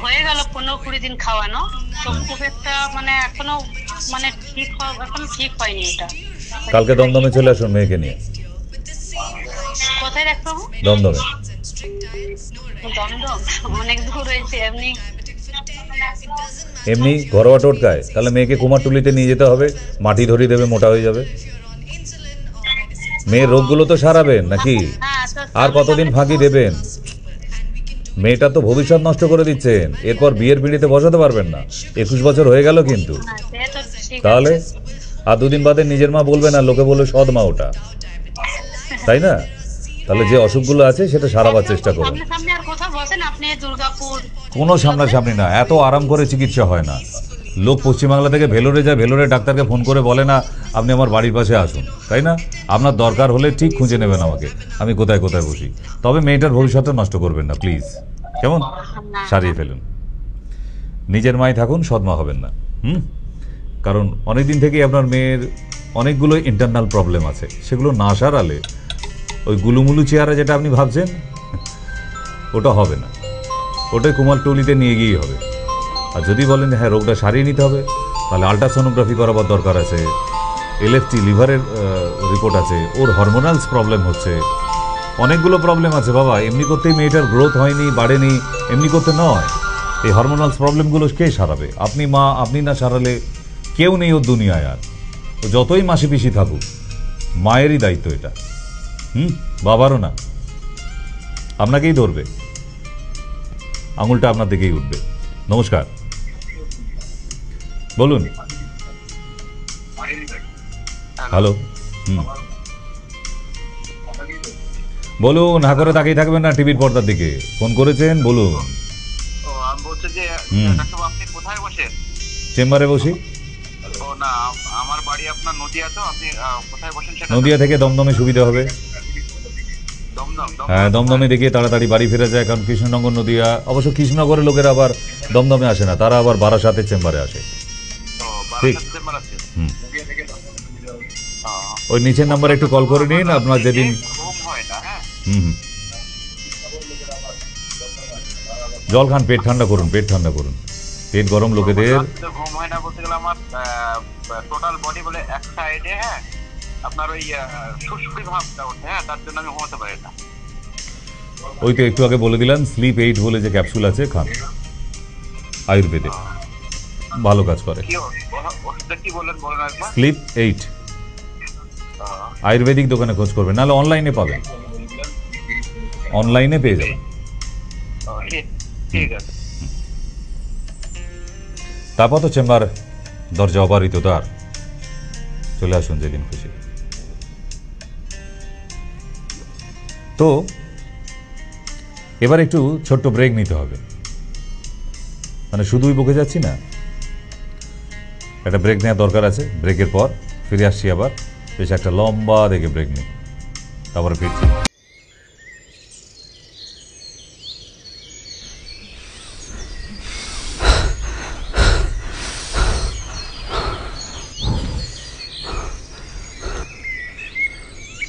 [SPEAKER 2] হয়ে গেল 15-20 দিন খাওয়ানো, তো খুব একটা মানে এখনো মানে এখনো ঠিক হয়নি এটা।
[SPEAKER 1] কালকে দমদমে চলে আসুন মেয়েকে নিয়ে।
[SPEAKER 2] কোথায় রাখবো?
[SPEAKER 1] দমদমে।
[SPEAKER 2] দমদম অনেক দূর হয়েছে।
[SPEAKER 1] এমনি ঘরোয়া টোটকায় তাহলে মেয়েকে কুমারটুলিতে নিয়ে যেতে হবে, মাটি ধরিয়ে দেবে, মোটা হয়ে যাবে। মেয়ের রোগগুলো তো সারাবেন নাকি? আর কতদিন ফাঁকি দেবেন? মেয়েটা তো ভবিষ্যৎ নষ্ট করে দিচ্ছেন, এরপর বিয়ের পিঁড়িতে বসাতে পারবেন না। 21 বছর হয়ে গেল কিন্তু। তাহলে আর 2 দিন বাদে নিজের মা বলবে না, লোকে বলবে সৎ মা ওটা, তাই না? তাহলে যে অসুখগুলো আছে সেটা সারাবার চেষ্টা করুন। কোনো সামনাসামনি না, এত আরাম করে চিকিৎসা হয় না। লোক পশ্চিমবাংলা থেকে ভেলোরে যায়, ভেলোরে ডাক্তারকে ফোন করে বলে না আপনি আমার বাড়ির পাশে আসুন, তাই না? আপনার দরকার হলে ঠিক খুঁজে নেবেন আমাকে, আমি কোথায় কোথায় বসি। তবে মেয়েটার ভবিষ্যৎটা নষ্ট করবেন না প্লিজ, কেমন? সারিয়ে ফেলুন। নিজের মাই থাকুন, সৎমা হবেন না। কারণ অনেকদিন থেকেই আপনার মেয়ের অনেকগুলো ইন্টারনাল প্রবলেম আছে, সেগুলো না সারালে ওই গুলুমুলু চেয়ারে যেটা আপনি ভাবছেন ওটা হবে না, ওটাই কুমারটুলিতে নিয়ে গিয়েই হবে। আর যদি বলেন হ্যাঁ রোগটা সারিয়ে নিতে হবে, তাহলে আল্ট্রাসোনোগ্রাফি করাবার দরকার আছে, এলএফটি লিভারের রিপোর্ট আছে, ওর হরমোনালস প্রবলেম হচ্ছে, অনেকগুলো প্রবলেম আছে বাবা। এমনি করতেই মেয়েটার গ্রোথ হয়নি, বাড়েনি, এমনি করতে নয়। এই হরমোনালস প্রবলেমগুলো কে সারাবে? আপনি মা, আপনি না সারালে কেউ নেই ওর দুনিয়ায়। আর ও যতই মাসি পিসি থাকুক, মায়েরই দায়িত্ব এটা। বাবারও না, আপনাকেই ধরবে, আঙুলটা আপনার দিকেই উঠবে। নমস্কার, বলুন। হ্যালো, বলুন, হা করে তাকিয়ে থাকবেন না টিভির পর্দার দিকে। ফোন করেছেন, বলুন।
[SPEAKER 3] ও আমি বলছি যে ডাক্তারবাবু আপনি কোথায় বসেন?
[SPEAKER 1] চেম্বারে বসি।
[SPEAKER 3] ও না, আমার বাড়ি আপনার নদিয়া, তো আপনি কোথায় বসেন সেটা?
[SPEAKER 1] নদিয়া থেকে দমদমে সুবিধা হবে।
[SPEAKER 3] দমদম?
[SPEAKER 1] হ্যাঁ, দমদমে দেখিয়ে তাড়াতাড়ি বাড়ি ফিরে যায়, কারণ কৃষ্ণনগর নদিয়া, অবশ্য কৃষ্ণনগরের লোকেরা আবার দমদমে আসে না, তারা আবার বারাসাতের চেম্বারে আসে। ঠিক। হুম, ওই নিচের নাম্বারে একটু কল করে নিন আপনার যেদিন। হুম, জল খান, পেট ঠান্ডা করুন, পেট ঠান্ডা করুন। পেট গরম লোকেদের
[SPEAKER 3] ঘুম হয় না বলতে গেলে আমার টোটাল বডি বলে এক সাইডে, হ্যাঁ আপনার ওই সুসুরি ভাবটা ওঠে, হ্যাঁ তার জন্য আমি ঘুমাতে পারি না।
[SPEAKER 1] ওই তো একটু আগে বলে দিলাম, স্লিপ 8 বলে যে ক্যাপসুল আছে, খান, আয়ুর্বেদে ভালো কাজ করে।
[SPEAKER 3] কি বলেন একবার?
[SPEAKER 1] স্লিপ 8 আয়ুর্বেদিক দোকানে খোঁজ করবেন, নাহলে অনলাইনে পাবেন, অনলাইনে পেয়ে যাবেন।
[SPEAKER 3] ঠিক আছে।
[SPEAKER 1] তারপর তো চেম্বার দরজা অবারিত, তার চলে আসুন যেদিন খুশি। তো এবার একটু ছোট্ট ব্রেক নিতে হবে, মানে শুধুই বকে যাচ্ছি না, একটা ব্রেক নেওয়ার দরকার আছে। ব্রেকের পর ফিরে আসছি আবার, বেশ একটা লম্বা দেখে ব্রেক নিই, তারপরে ফিরছি।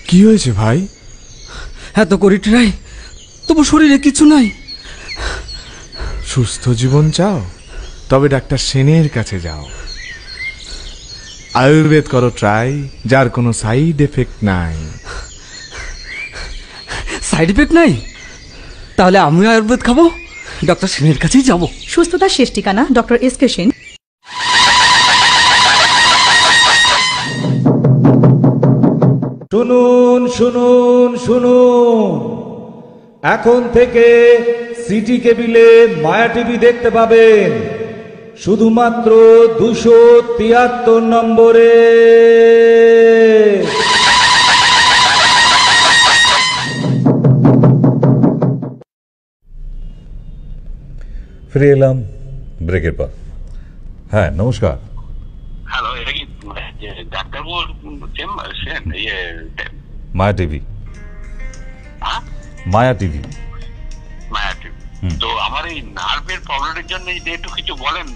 [SPEAKER 4] কি হয়েছে ভাই?
[SPEAKER 5] এত করি ট্রাই, তবু শরীরে কিছু নাই।
[SPEAKER 4] সুস্থ জীবন চাও? তবে ডাক্তার সেনের কাছে যাও। আয়ুর্বেদ করো ট্রাই, যার কোনো সাইড এফেক্ট নাই।
[SPEAKER 5] সাইড এফেক্ট নাই? তাহলে আমিও আয়ুর্বেদ খাবো, ডক্টর সেনের কাছেই যাব।
[SPEAKER 6] সুস্থতার শেষ ঠিকানা, ডক্টর এস.কে. সেন।
[SPEAKER 7] শুনুন শুনুন শুনুন, এখন থেকে সিটি কেবিলে মায়া টিভি দেখতে পাবেন শুধুমাত্র 273 নম্বরে।
[SPEAKER 1] ফিরে এলাম ব্রেকের পর। হ্যাঁ, নমস্কার।
[SPEAKER 3] হ্যালো, এটা কি ডাক্তারবাবুর চেম্বার?
[SPEAKER 1] মায়া টিভি। মায়া টিভি।
[SPEAKER 3] মায়া টিভি। তো আমার এই নার্ভের প্রবলেমের জন্য যদি একটু কিছু বলেন,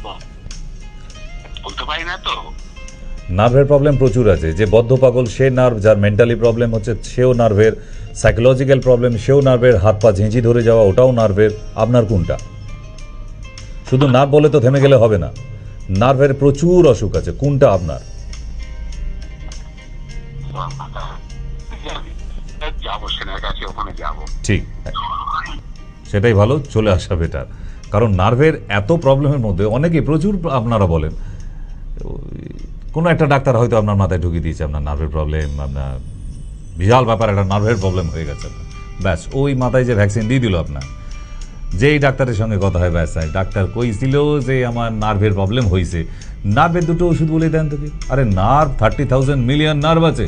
[SPEAKER 3] বলতে পারি না তো।
[SPEAKER 1] নার্ভের প্রবলেম প্রচুর আছে, যে বদ্ধ পাগল সে নার্ভ, যার মেন্টালি প্রবলেম হচ্ছে সেও নার্ভের, সাইকোলজিক্যাল প্রবলেম সেও নার্ভের, হাত পা ঝিঁঝি ধরে যাওয়া ওটাও নার্ভের। আপনার কোনটা? শুধু নার্ভ বলে তো থেমে গেলে হবে না, নার্ভের প্রচুর অসুখ আছে, কোনটা আপনার? ঠিক, সেটাই ভালো, চলে আসা বেটার। কারণ নার্ভের এত প্রবলেমের মধ্যে অনেকে প্রচুর, আপনারা বলেন কোনো একটা ডাক্তার হয়তো আপনার মাথায় ঢুকিয়ে দিয়েছে আপনার নার্ভের প্রবলেম, আপনার বিশাল ব্যাপার, একটা নার্ভের প্রবলেম হয়ে গেছে, ব্যাস ওই মাথায় যে ভ্যাকসিন দিয়ে দিল আপনার, যেই ডাক্তারের সঙ্গে কথা হয়, ব্যাস ডাক্তার কইছিল যে আমার নার্ভের প্রবলেম হয়েছে, নার্ভের দুটো ওষুধ বলে দেন তোকে। আরে নার্ভ 30,000 মিলিয়ন নার্ভ আছে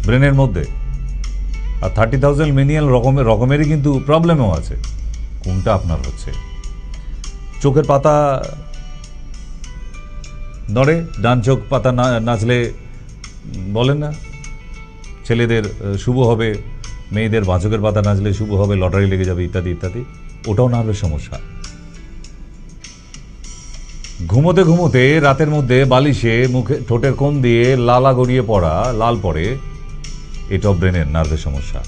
[SPEAKER 1] ব্রেনের মধ্যে, আর 30,000 মিলিয়ন রকমেরই কিন্তু প্রবলেমও আছে। কোনটা আপনার হচ্ছে? চোখের পাতা নড়ে, ডান চোখ পাতা নাচলে বলেন না ছেলেদের শুভ হবে, মেয়েদের বাঁচকের পাতা নাচলে শুভ হবে, লটারি লেগে যাবে, ইত্যাদি ইত্যাদি, ওটাও নার্ভের সমস্যা। ঘুমোতে ঘুমোতে রাতের মধ্যে বালিশে মুখে ঠোঁটের কোণ দিয়ে লালা গড়িয়ে পড়া, লাল পড়ে, এটাও ব্রেনের নার্ভের সমস্যা।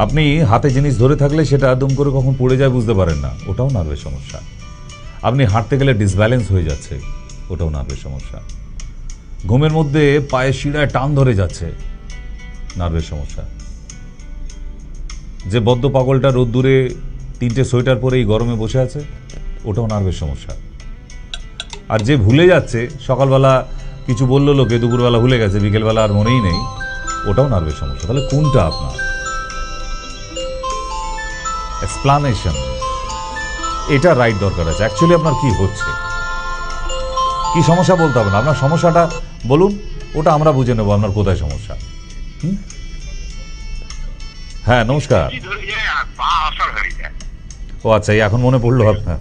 [SPEAKER 1] আপনি হাতে জিনিস ধরে থাকলে সেটা দুম করে কখন পড়ে যায় বুঝতে পারেন না, ওটাও নার্ভের সমস্যা। আপনি হাঁটতে গেলে ডিসব্যালেন্স হয়ে যাচ্ছে, ওটাও নার্ভের সমস্যা। ঘুমের মধ্যে পায়ের শিরায় টান ধরে যাচ্ছে, নার্ভের সমস্যা। যে বদ্ধ পাগলটা রোদ্দুরে 3টে সোয়েটার পরে এই গরমে বসে আছে, ওটাও নার্ভের সমস্যা। আর যে ভুলে যাচ্ছে, সকালবেলা কিছু বললো লোকে, দুপুরবেলা ভুলে গেছে, বিকেলবেলা আর মনেই নেই, ওটাও নার্ভের সমস্যা। তাহলে কোনটা আপনার? এক্সপ্লানেশন, এটা রাইট দরকার আছে। অ্যাকচুয়ালি আপনার কি হচ্ছে, কি সমস্যা বলতে হবে না, আপনার সমস্যাটা বলুন, ওটা আমরা বুঝে নেবো আপনার কোথায় সমস্যা। হ্যাঁ নমস্কার।
[SPEAKER 3] কি ধরে যায় আর পা অসর হয়ে যায়।
[SPEAKER 1] ও আচ্ছা, এই এখন মনে পড়লো আপনার।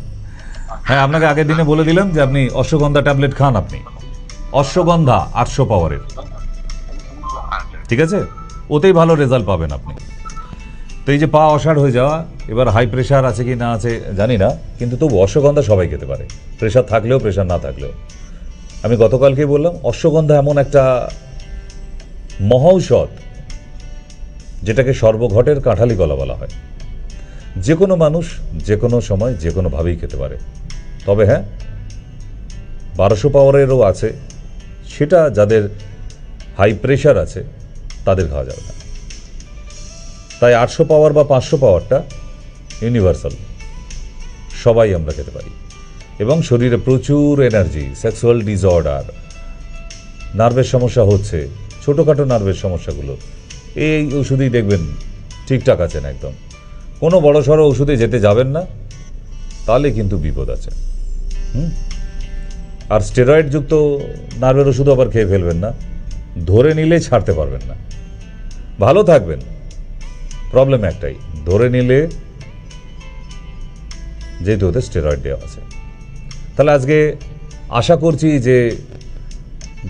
[SPEAKER 1] হ্যাঁ, আপনাকে আগের দিনে বলে দিলাম যে আপনি অশ্বগন্ধা ট্যাবলেট খান। আপনি অশ্বগন্ধা 800 পাওয়ারের, ঠিক আছে? ওতেই ভালো রেজাল্ট পাবেন আপনি। তো এই যে পা অসাড় হয়ে যাওয়া, এবার হাই প্রেশার আছে কি না আছে জানি না, কিন্তু তবু অশ্বগন্ধা সবাই খেতে পারে, প্রেশার থাকলেও প্রেশার না থাকলেও। আমি গতকালকেই বললাম, অশ্বগন্ধা এমন একটা মহৌষধ যেটাকে সর্বঘটের কাঁঠালি কলা বলা হয়। যে কোনো মানুষ যে কোনো সময় যে কোনোভাবেই খেতে পারে। তবে হ্যাঁ, 1200 পাওয়ারেরও আছে, সেটা যাদের হাই প্রেশার আছে তাদের খাওয়া যাবে না। তাই 800 পাওয়ার বা 500 পাওয়ারটা ইউনিভার্সাল, সবাই আমরা খেতে পারি। এবং শরীরে প্রচুর এনার্জি, সেক্সুয়াল ডিসঅর্ডার, নার্ভের সমস্যা হচ্ছে, ছোটোখাটো নার্ভের সমস্যাগুলো এই ওষুধেই দেখবেন ঠিকঠাক আছেন একদম। কোনো বড় সড়ো ওষুধে যেতে যাবেন না, তাহলে কিন্তু বিপদ আছে। আর স্টেরয়েড যুক্ত নার্ভের ওষুধ আবার খেয়ে ফেলবেন না, ধরে নিলে ছাড়তে পারবেন না। ভালো থাকবেন, প্রবলেম একটাই, ধরে নিলে যেহেতু ওদের স্টেরয়েড দেওয়া আছে। তাহলে আজকে আশা করছি যে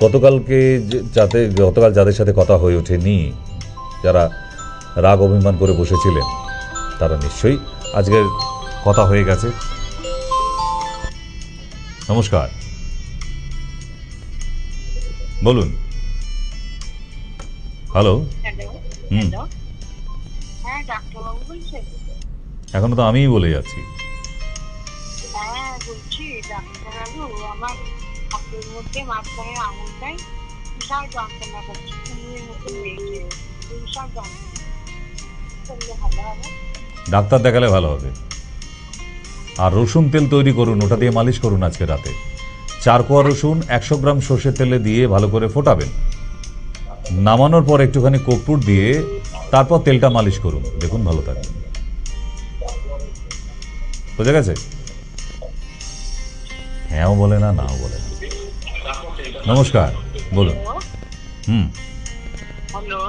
[SPEAKER 1] গতকাল যাদের সাথে কথা হয়ে ওঠেনি, যারা রাগ অভিমান করে বসেছিলেন, তারা নিশ্চয়ই আজকের কথা হয়ে গেছে। নমস্কার, বলুন। হ্যালো। হুম,
[SPEAKER 2] হ্যাঁ ডাক্তারবাবু বলছেন?
[SPEAKER 1] এখনো তো আমিই বলে যাচ্ছি।
[SPEAKER 2] হ্যাঁ বলছি ডাক্তারবাবু, আমার হাতের মধ্যে মাঝখানে আঙুলটাই বিশাল যন্ত্রণা করছে, কুমিরের মতো হয়েছে, বিশাল যন্ত্রণা করলে ভালো হবে।
[SPEAKER 1] ডাক্তার দেখালে ভালো হবে। আর রসুন তেল তৈরি করুন, ওটা দিয়ে মালিশ করুন আজকে রাতে। 4 কোয়া রসুন 100 গ্রাম সর্ষের তেলে দিয়ে ভালো করে ফোটাবেন, নামানোর পর একটুখানি কর্পূর দিয়ে তারপর তেলটা মালিশ করুন, দেখুন ভালো থাকবে। বোঝা গেছে? হ্যাঁও বলে না, নাও বলে না। নমস্কার, বলুন। হুম,
[SPEAKER 2] হ্যালো,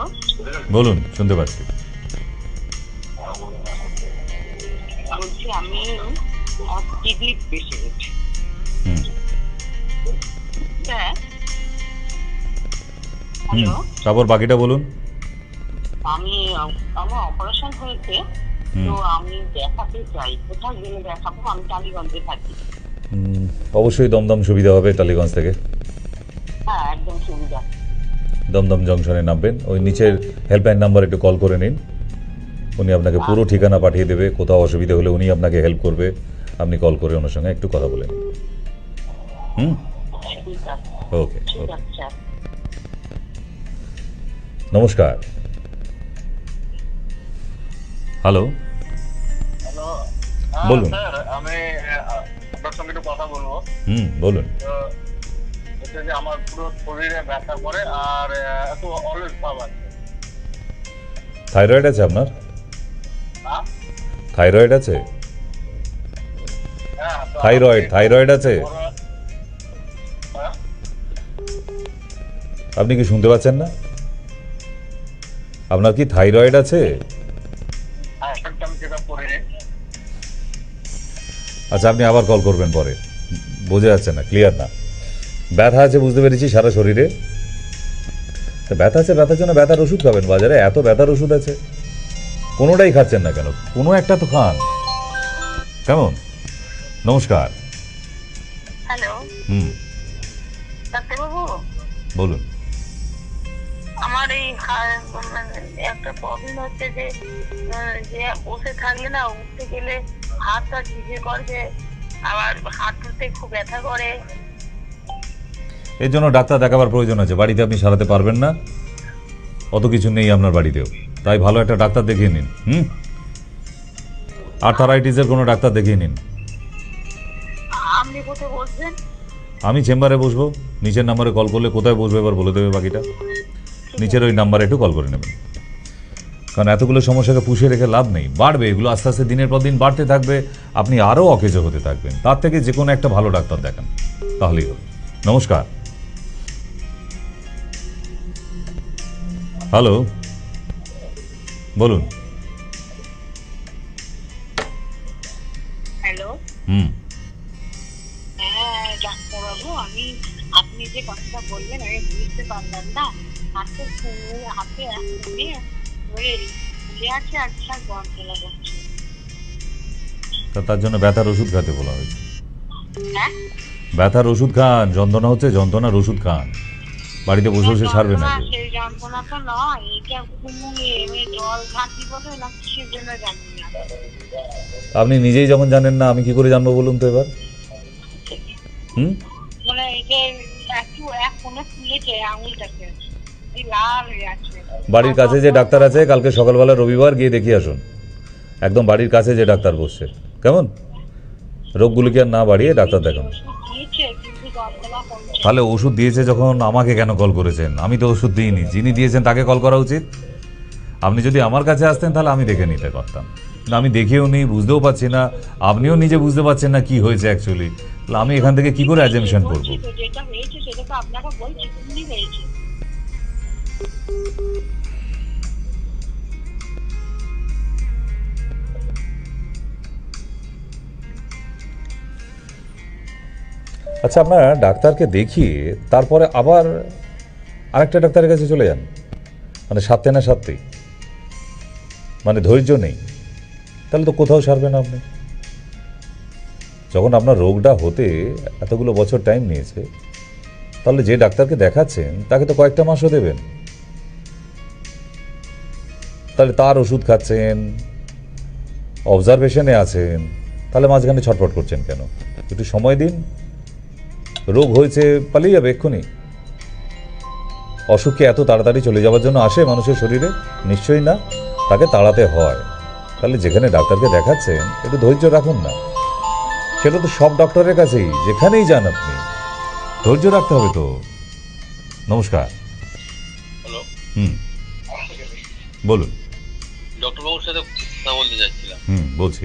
[SPEAKER 1] বলুন, শুনতে পাচ্ছি।
[SPEAKER 2] বলছি আমি কিডনি পেশেন্ট।
[SPEAKER 1] হুম
[SPEAKER 2] স্যার,
[SPEAKER 1] হুম,
[SPEAKER 2] হ্যালো,
[SPEAKER 1] তারপর বাকিটা বলুন।
[SPEAKER 2] আমার অপারেশন হয়েছে, তো আমি দেখাতে চাই। কোথায় গেলে দেখাবো? আমি টালিগঞ্জে থাকি।
[SPEAKER 1] অবশ্যই দমদম সুবিধা হবে টালিগঞ্জ থেকে।
[SPEAKER 2] হ্যাঁ একদম সুবিধা।
[SPEAKER 1] দমদম জংশনে নামবেন, ওই নিচের হেল্পলাইন নাম্বার একটু কল করে নিন, উনি আপনাকে পুরো ঠিকানা পাঠিয়ে দেবে। কোথাও অসুবিধা হলে উনি আপনাকে হেল্প করবে, আপনি কল করে ওনার সঙ্গে একটু কথা বলে নিন।
[SPEAKER 2] ঠিক আছে,
[SPEAKER 1] ওকে
[SPEAKER 2] ঠিক
[SPEAKER 1] ওকে,
[SPEAKER 2] আছে স্যার।
[SPEAKER 1] নমস্কার। হ্যালো,
[SPEAKER 3] হ্যালো,
[SPEAKER 1] বলুন।
[SPEAKER 3] স্যার আমি আপনার সঙ্গে একটু কথা বলবো।
[SPEAKER 1] বলুন।
[SPEAKER 3] তো হচ্ছে যে আমার পুরো শরীরে ব্যথা করে আর এত অলস ভাব আছে।
[SPEAKER 1] থাইরয়েড আছে আপনার?
[SPEAKER 3] হ্যাঁ?
[SPEAKER 1] থাইরয়েড আছে?
[SPEAKER 3] হ্যাঁ, তো
[SPEAKER 1] থাইরয়েড আছে?
[SPEAKER 3] হ্যাঁ?
[SPEAKER 1] আপনি কি শুনতে পাচ্ছেন না? আপনার কি থাইরয়েড আছে?
[SPEAKER 3] হ্যাঁ, সেটা আমি চেক আপ করিনি।
[SPEAKER 1] আচ্ছা, আপনি আবার কল করবেন পরে, বোঝা যাচ্ছে না, ক্লিয়ার না। ব্যথা আছে বুঝতে পেরেছি সারা শরীরে। ব্যথা আছে, ব্যথার জন্য ব্যথার ওষুধ খাবেন, বাজারে এত ব্যথার ওষুধ আছে, কোনোটাই খাচ্ছেন না কেন? কোনো একটা তো খান। কেমন? নমস্কার।
[SPEAKER 2] হ্যালো ডাক্তারবাবু,
[SPEAKER 1] বলুন।
[SPEAKER 2] আমার এই একটা প্রবলেম হচ্ছে যে বসে থাকলে না, উঠতে গেলে হাতটা ঝিঝে করছে, আবার হাত তুলতে খুব ব্যথা করে।
[SPEAKER 1] এর জন্য ডাক্তার দেখাবার প্রয়োজন আছে। বাড়িতে আপনি সারাতে পারবেন না, অত কিছু নেই আপনার বাড়িতেও, তাই ভালো একটা ডাক্তার দেখিয়ে নিন। আর্থারাইটিসের কোনো ডাক্তার দেখিয়ে নিন।
[SPEAKER 2] আপনি কোথায় বসবেন?
[SPEAKER 1] আমি চেম্বারে বসবো, নিচের নাম্বারে কল করলে কোথায় বসবো এবার বলে দেবে বাকিটা। নিচের ওই নাম্বারে একটু কল করে নেবেন, কারণ এতগুলো সমস্যাকে পুষিয়ে রেখে লাভ নেই। বাড়বে এগুলো, আস্তে আস্তে দিনের পর দিন বাড়তে থাকবে, আপনি আরও অকেজো হতে থাকবেন। তার থেকে যে কোনো একটা ভালো ডাক্তার দেখান, তাহলেই হবে। নমস্কার। হ্যালো, বলুন।
[SPEAKER 2] হ্যালো,
[SPEAKER 1] হুম,
[SPEAKER 2] হ্যাঁ ডাক্তারবাবু, আপনি যে কথাটা বললেন আমি বুঝতে পারলাম না। হাতে এক মেয়ে ধরে ফুলে আছে আর বিশাল যন্ত্রণা করছে।
[SPEAKER 1] তার জন্য ব্যথার ওষুধ খেতে বলা হয়েছে।
[SPEAKER 2] হ্যাঁ,
[SPEAKER 1] ব্যথার ওষুধ খান, যন্ত্রণা হচ্ছে যন্ত্রণার ওষুধ খান, বাড়িতে বসে বসে সারবে না।
[SPEAKER 2] সেই যন্ত্রণা তো নয়, এটা ঘুমিয়ে জল ঘাঁটি বলে না কিসের জন্য জানি না।
[SPEAKER 1] আপনি নিজেই যখন জানেন না, আমি কি করে জানবো বলুন তো এবার?
[SPEAKER 2] মানে এই যে একটু এক কোণে ফুলেছে আঙুলটাকে, এই লাল হয়ে আছে।
[SPEAKER 1] বাড়ির কাছে যে ডাক্তার আছে, কালকে সকালবেলা রবিবার গিয়ে দেখিয়ে আসুন। একদম বাড়ির কাছে যে ডাক্তার বসছে, কেমন? রোগগুলিকে আর না বাড়িয়ে ডাক্তার দেখান। তাহলে ওষুধ দিয়েছে যখন আমাকে কেন কল করেছেন? আমি তো ওষুধ দিইনি, যিনি দিয়েছেন তাকে কল করা উচিত। আপনি যদি আমার কাছে আসতেন তাহলে আমি দেখে নিতে পারতাম, কিন্তু আমি দেখেও নি, বুঝতেও পারছি না, আপনিও নিজে বুঝতে পারছেন না কি হয়েছে অ্যাকচুয়ালি। আমি এখান থেকে কি করে অ্যাজাম্পশন করবো?
[SPEAKER 2] যেটা হয়েছে সেটা তো আপনাকে বলছি, তুমি হয়েছে।
[SPEAKER 1] আচ্ছা, আপনার ডাক্তারকে দেখিয়ে তারপরে আবার আরেকটা ডাক্তারের কাছে চলে যান, মানে সাথে না সাথেই, মানে ধৈর্য নেই, তাহলে তো কোথাও সারবেন না আপনি। যখন আপনার রোগটা হতে এতগুলো বছর টাইম নিয়েছে, তাহলে যে ডাক্তারকে দেখাচ্ছেন তাকে তো কয়েকটা মাসও দেবেন। তাহলে তার ওষুধ খাচ্ছেন, অবজারভেশনে আছেন, তাহলে মাঝখানে ছটফট করছেন কেন? একটু সময় দিন। রোগ হয়েছে পালিয়ে যাবে এক্ষুনি। অসুখকে এত তাড়াতাড়ি চলে যাওয়ার জন্য আসে মানুষের শরীরে? নিশ্চয়ই না, তাকে তাড়াতে হয়। তাহলে যেখানে ডাক্তারকে দেখাচ্ছেন একটু ধৈর্য রাখুন না। সেটা তো সব ডক্টরের কাছেই, যেখানেই যান আপনি ধৈর্য রাখতে হবে তো। নমস্কার।
[SPEAKER 8] হ্যালো,
[SPEAKER 1] বলুন।
[SPEAKER 8] ডক্টর বাবুর সাথে কথা বলতে চাচ্ছিলাম।
[SPEAKER 1] বলছি,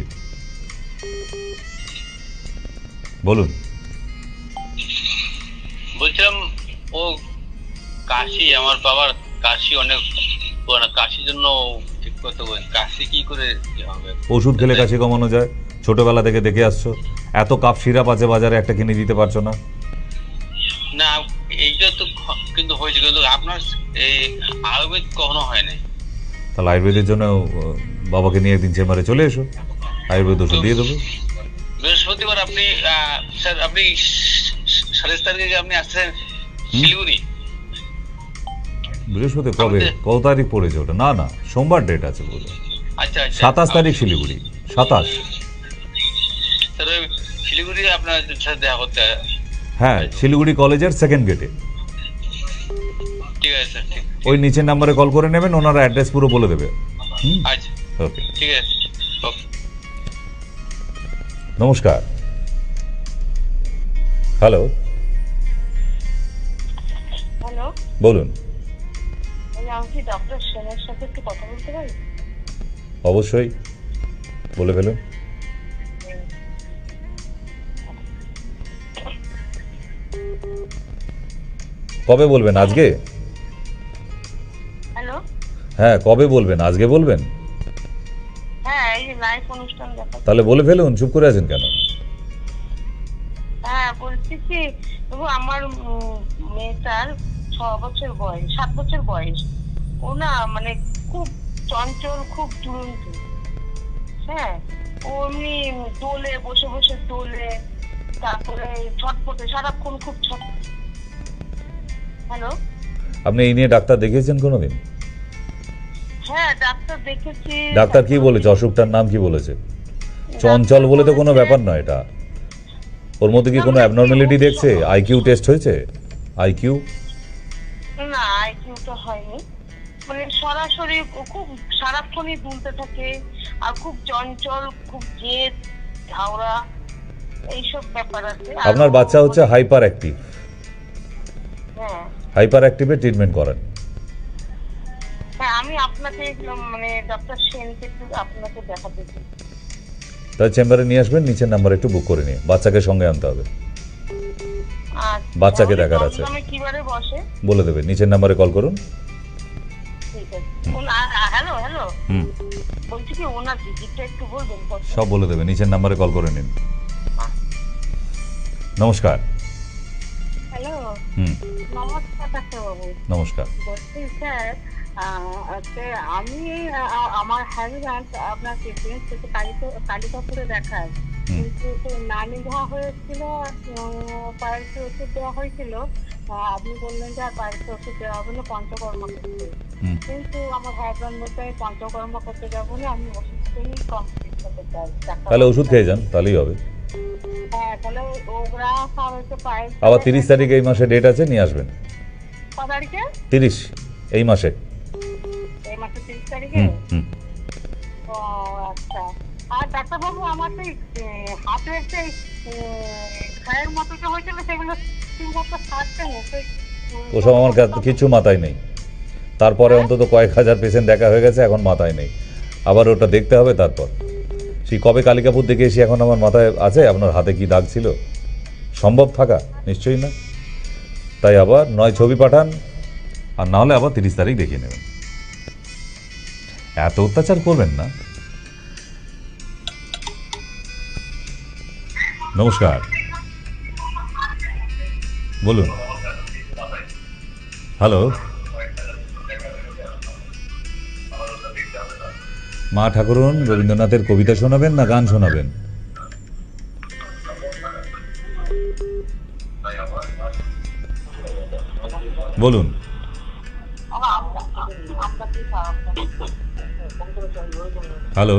[SPEAKER 1] বলুন।
[SPEAKER 8] বলছিলাম, ও কাশি, আমার বাবার কাশি অনেক, কাশির জন্য ঠিক করতে বলেন। কাশি কি করে হবে?
[SPEAKER 1] ওষুধ খেলে কাশি কমানো যায়, ছোটবেলা থেকে দেখে আসছো। এত কাপ সিরাপ আছে বাজারে, একটা কিনে দিতে পারছো না?
[SPEAKER 8] না, এইটা তো কিন্তু হয়েছে, কিন্তু আপনার এই আয়ুর্বেদ কখনো হয় নাই।
[SPEAKER 1] তাহলে আয়ুর্বেদের জন্য বাবাকে নিয়ে একদিন চেম্বারে চলে এসো, আয়ুর্বেদ ওষুধ দিয়ে দেবো।
[SPEAKER 8] বৃহস্পতিবার আপনি স্যার, আপনি 27 তারিখে আপনি আসছেন শিলিগুড়ি?
[SPEAKER 1] বৃহস্পতি কবে, কত তারিখ পড়েছে ওটা? না না, সোমবার ডেট আছে বলে।
[SPEAKER 8] আচ্ছা,
[SPEAKER 1] 27 তারিখ শিলিগুড়ি, 27।
[SPEAKER 8] স্যার ওই শিলিগুড়ি আপনার সাথে দেখা করতে।
[SPEAKER 1] হ্যাঁ, শিলিগুড়ি কলেজের সেকেন্ড গেটে।
[SPEAKER 8] ঠিক আছে স্যার, ঠিক।
[SPEAKER 1] ওই নিচের নাম্বারে কল করে নেবেন, ওনারা অ্যাড্রেস পুরো বলে দেবে।
[SPEAKER 8] আচ্ছা,
[SPEAKER 1] ওকে,
[SPEAKER 8] ঠিক আছে, ওকে।
[SPEAKER 1] নমস্কার। হ্যালো,
[SPEAKER 2] হ্যালো,
[SPEAKER 1] বলুন।
[SPEAKER 2] আমি কি ডক্টর সেনের সাথে একটু কথা বলতে পারি?
[SPEAKER 1] অবশ্যই, বলে ফেলুন। কবে বলবেন? আজকে?
[SPEAKER 2] হ্যালো,
[SPEAKER 1] হ্যাঁ, কবে বলবেন? আজকে বলবেন?
[SPEAKER 2] হ্যাঁ, এই যে লাইভ অনুষ্ঠান দেখা।
[SPEAKER 1] তাহলে বলে ফেলুন, চুপ করে আছেন কেন?
[SPEAKER 2] হ্যাঁ, বলছি কি, তবু আমার মেয়েটার 6 বছর বয়স, 7 বছর বয়স। ও না মানে খুব চঞ্চল, খুব দুরন্ত। হ্যাঁ, ও এমনি দোলে, বসে বসে দোলে, তারপরে ছটফটে সারাক্ষণ, খুব ছটফটে। হ্যালো,
[SPEAKER 1] আপনি এই নিয়ে ডাক্তার দেখিয়েছেন কোনোদিন?
[SPEAKER 2] হ্যাঁ ডাক্তার দেখেছি।
[SPEAKER 1] ডাক্তার কি বলেছে? অসুখটার নাম কি বলেছে? চঞ্চল বলে তো কোনো ব্যাপার নয় এটা। ওর মধ্যে কি কোনো অ্যাবনর্মালিটি দেখছে? আইকিউ টেস্ট হয়েছে? আইকিউ?
[SPEAKER 2] না, আইকিউ তো হয়নি। মানে সরাসরি খুব সারাক্ষণই দুলতে থাকে, আর খুব চঞ্চল, খুব জেদ, ঝাউরা, এইসব ব্যাপার আছে।
[SPEAKER 1] আপনার বাচ্চা হচ্ছে হাইপার অ্যাক্টিভ।
[SPEAKER 2] হ্যাঁ
[SPEAKER 1] হাইপার অ্যাক্টিভে ট্রিটমেন্ট করেন।
[SPEAKER 2] হ্যাঁ, আমি আপনাকে মানে ডক্টর সেনকে একটু আপনাকে দেখাতে চাই।
[SPEAKER 1] তাই চেম্বারে নিয়ে আসবেন, নিচের নাম্বার একটু বুক করে নিয়ে। বাচ্চাকে সঙ্গে আনতে হবে, বাচ্চাকে দেখার আছে।
[SPEAKER 2] কিবারে বসে
[SPEAKER 1] বলে দেবে, নিচের নাম্বারে কল করুন।
[SPEAKER 2] ঠিক আছে। হ্যালো হ্যালো, বলছি কি ওনার ভিজিটটা একটু বলবেন?
[SPEAKER 1] সব বলে দেবে, নিচের নাম্বারে কল করে নিন। নমস্কার।
[SPEAKER 2] হ্যালো,
[SPEAKER 1] হুম,
[SPEAKER 2] নমস্কার ডাক্তারবাবু।
[SPEAKER 1] নমস্কার।
[SPEAKER 2] বলছি স্যার, আমি আমার হাজব্যান্ড আপনার ট্রিটমেন্ট থেকে কালিকাপুরে দেখায়, কিন্তু নানি ঘা হয়েছিল, পায়ের ওষুধ দেওয়া হয়েছিল। আপনি বললেন যে আর পায়ের ওষুধ দেওয়া হবে না, পঞ্চকর্মা করতে। কিন্তু আমার হাজব্যান্ড বলতে আমি পঞ্চকর্মা করতে যাবো না, আমি ওষুধ খেয়েই কমপ্লিট করতে চাই।
[SPEAKER 1] তাহলে ওষুধ খেয়ে যান, তাহলেই হবে।
[SPEAKER 2] হ্যাঁ, তাহলে ওরা খাওয়া হয়েছে পায়ের।
[SPEAKER 1] আবার 30 তারিখ এই মাসে ডেট আছে, নিয়ে আসবেন।
[SPEAKER 2] কত তারিখে?
[SPEAKER 1] 30 এই মাসে।
[SPEAKER 2] এই মাসের 30 তারিখে? ও আচ্ছা। আর ডাক্তারবাবু, আমার সেই হাতে সেই খায়ের মতো যে হয়েছিল, সেগুলো ঠিক মতো সারছে না।
[SPEAKER 1] ওসব আমার কিছু মাথায় নেই। তারপরে অন্তত কয়েক হাজার পেশেন্ট দেখা হয়ে গেছে, এখন মাথায় নেই। আবার ওটা দেখতে হবে। তারপর সেই কবে কালিকাপুর দেখে এসে এখন আমার মাথায় আছে আপনার হাতে কি দাগ ছিল? সম্ভব থাকা নিশ্চয়ই না। তাই আবার নয় ছবি পাঠান, আর না হলে আবার 30 তারিখ দেখিয়ে নেবেন। এত অত্যাচার করবেন না। নমস্কার, বলুন। হ্যালো, মা ঠাকুরন রবীন্দ্রনাথের কবিতা শোনাবেন না গান শোনাবেন? বলুন। হ্যালো,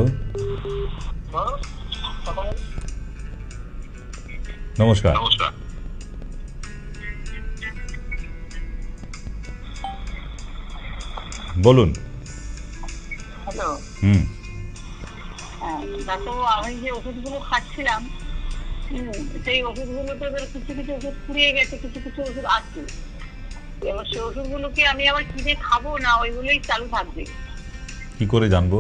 [SPEAKER 1] নমস্কার। বলুন।
[SPEAKER 2] হ্যালো। ডাক্তারবাবু, আমি যে ওষুধগুলো খাচ্ছিলাম, সেই ওষুধগুলোতে কিছু কিছু ওষুধ ফুরিয়ে গেছে, কিছু কিছু ওষুধ আছে। এবার সেই ওষুধগুলোকে আমি আবার কিনে খাবো না ওইগুলোই চালু থাকবে?
[SPEAKER 1] কি করে জানবো?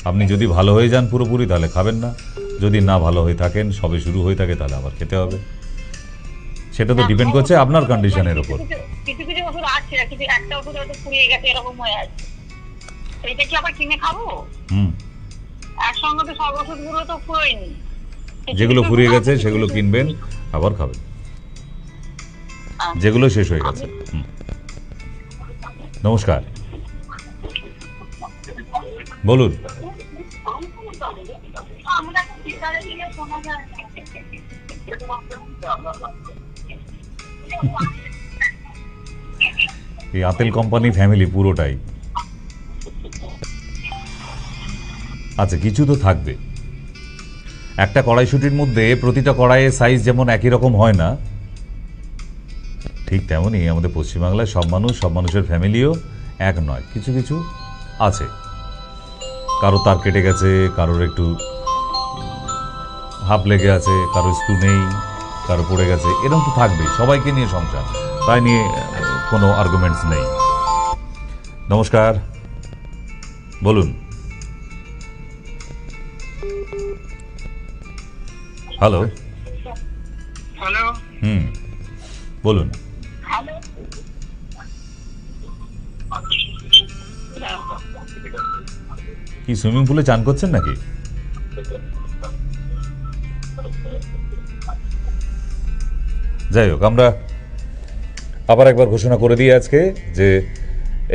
[SPEAKER 1] আপনি যদি ভালো হয়ে যান পুরোপুরি, তাহলে খাবেন না। যদি না ভালো হয়ে থাকেন, সবে শুরু হয়ে থাকে, তাহলে আবার খেতে হবে। সেটা তো ডিপেন্ড করছে আপনার কন্ডিশনের উপর।
[SPEAKER 2] কিছু কিছু ওষুধ আছে, কিন্তু একটা ওষুধ হয়তো ফুরিয়ে গেছে, এরকম হয়ে আছে। সেইটা কি আবার কিনে খাবো? একসঙ্গে তো সব ওষুধগুলো তো ফুরোয়নি।
[SPEAKER 1] যেগুলো ফুরিয়ে গেছে সেগুলো কিনবেন, আবার খাবেন। যেগুলো শেষ হয়ে গেছে। নমস্কার, বলুন। এই আতেল কোম্পানি ফ্যামিলি পুরোটাই আচ্ছা, কিছু তো থাকবে। একটা কড়াইশুটির মধ্যে প্রতিটা কড়াইয়ের সাইজ যেমন একই রকম হয় না, ঠিক তেমনই আমাদের পশ্চিমবাংলায় সব মানুষের ফ্যামিলিও এক নয়। কিছু কিছু আছে, কারো তার কেটে গেছে, কারোর একটু হাফ লেগে আছে, কারো স্ক্রু নেই, কারো পড়ে গেছে, এরকম তো থাকবেই। সবাইকে নিয়ে সংসার, তাই নিয়ে কোনো আর্গুমেন্টস নেই। নমস্কার, বলুন। হ্যালো।
[SPEAKER 3] হ্যালো।
[SPEAKER 1] বলুন। কি সুইমিং পুলে চান করছেন নাকি? যাই হোক, আমরা আবার একবার ঘোষণা করে দিই আজকে যে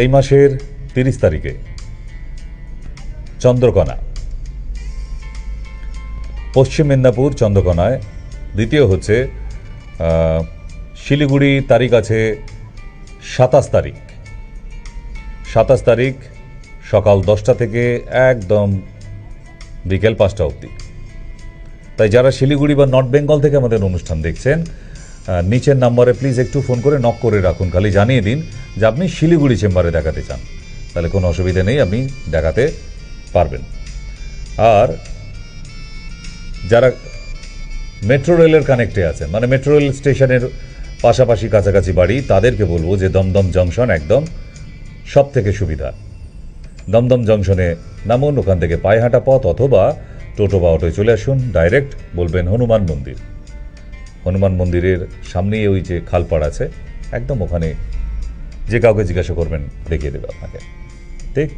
[SPEAKER 1] এই মাসের 30 তারিখে চন্দ্রকোনা, পশ্চিম মেদিনীপুর চন্দ্রকোনায়। দ্বিতীয় হচ্ছে শিলিগুড়ি, তারিখ আছে 27 তারিখ। 27 তারিখ সকাল 10টা থেকে একদম বিকেল 5টা অবধি। তাই যারা শিলিগুড়ি বা নর্থ বেঙ্গল থেকে আমাদের অনুষ্ঠান দেখছেন, নিচের নাম্বারে প্লিজ একটু ফোন করে নক করে রাখুন, খালি জানিয়ে দিন যে আপনি শিলিগুড়ি চেম্বারে দেখাতে চান, তাহলে কোনো অসুবিধা নেই, আপনি দেখাতে পারবেন। আর যারা মেট্রো রেলের কানেক্টে আছেন, মানে মেট্রো রেল স্টেশনের পাশাপাশি কাছাকাছি বাড়ি, তাদেরকে বলবো যে দমদম জংশন একদম সব থেকে সুবিধা। দমদম জংশনে নামুন, ওখান থেকে পায়ে হাঁটা পথ অথবা টোটো বা অটোয় চলে আসুন। ডাইরেক্ট বলবেন হনুমান মন্দির। হনুমান মন্দিরের সামনেই ওই যে খালপাড় আছে, একদম ওখানে যে কাউকে জিজ্ঞাসা করবেন দেখিয়ে দেবে আপনাকে। ঠিক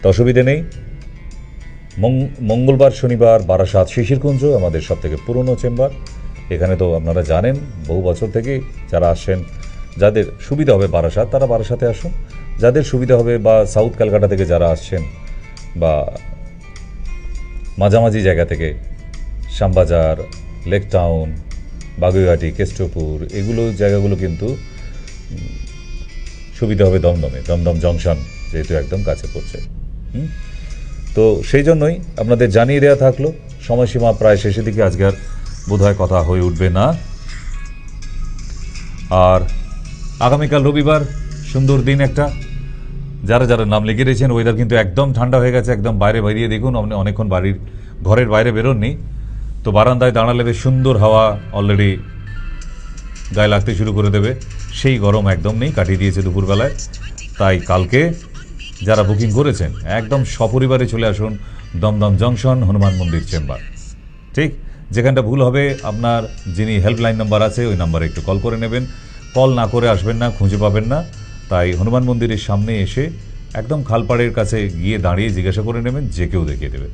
[SPEAKER 1] তো, অসুবিধে নেই। মঙ্গলবার শনিবার বারাসাত শিশিরকুঞ্জ আমাদের সব থেকে পুরনো চেম্বার। এখানে তো আপনারা জানেন বহু বছর থেকে যারা আসছেন, যাদের সুবিধা হবে বারাসাত তারা বারাসাতে আসুন, যাদের সুবিধা হবে বা সাউথ ক্যালকাটা থেকে যারা আসছেন বা মাঝামাঝি জায়গা থেকে শ্যামবাজার, লেক টাউন, বাগুইহাটি, কেষ্টপুর, এগুলো জায়গাগুলো কিন্তু সুবিধা হবে দমদমে, দমদম জংশন যেহেতু একদম কাছে পড়ছে। তো সেই জন্যই আপনাদের জানিয়ে দেওয়া থাকলো। সময়সীমা প্রায় শেষের দিকে, আজকে আর বোধহয় কথা হয়ে উঠবে না। আর আগামীকাল রবিবার, সুন্দর দিন একটা। যারা যারা নাম লিখে রেখেছেন, ওয়েদার কিন্তু একদম ঠান্ডা হয়ে গেছে, একদম বাইরে বেরিয়ে দেখুন, আপনি অনেকক্ষণ ঘরের বাইরে বেরোননি তো বারান্দায় দাঁড়ালে বেশ সুন্দর হাওয়া অলরেডি গায়ে লাগতে শুরু করে দেবে। সেই গরম একদম নেই, কাটিয়ে দিয়েছে দুপুরবেলায়। তাই কালকে যারা বুকিং করেছেন একদম সপরিবারে চলে আসুন দমদম জংশন হনুমান মন্দির চেম্বার। ঠিক, যেখানটা ভুল হবে আপনার যিনি হেল্পলাইন নাম্বার আছে ওই নাম্বারে একটু কল করে নেবেন। কল না করে আসবেন না, খুঁজে পাবেন না। তাই হনুমান মন্দিরের সামনে এসে একদম খালপাড়ের কাছে গিয়ে দাঁড়িয়ে জিজ্ঞাসা করে নেবেন, যে কেউ দেখিয়ে দেবে।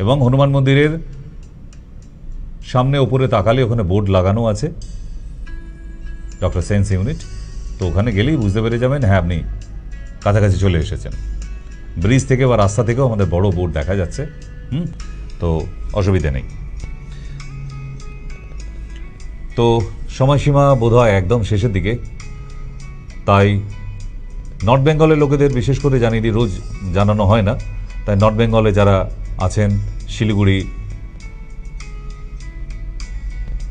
[SPEAKER 1] এবং হনুমান মন্দিরের সামনে ওপরে তাকালে ওখানে বোর্ড লাগানো আছে ডক্টর সেন্স ইউনিট, তো ওখানে গেলেই বুঝতে পেরে যাবেন হ্যাঁ আপনি কাছাকাছি চলে এসেছেন। ব্রিজ থেকে বা রাস্তা থেকেও আমাদের বড় বোর্ড দেখা যাচ্ছে। তো অসুবিধা নেই। তো সময়সীমা বোধহয় একদম শেষের দিকে, তাই নর্থ বেঙ্গলের লোকেদের বিশেষ করে জানিয়ে দিই, রোজ জানানো হয় না। তাই নর্থ বেঙ্গলে যারা আছেন শিলিগুড়ি,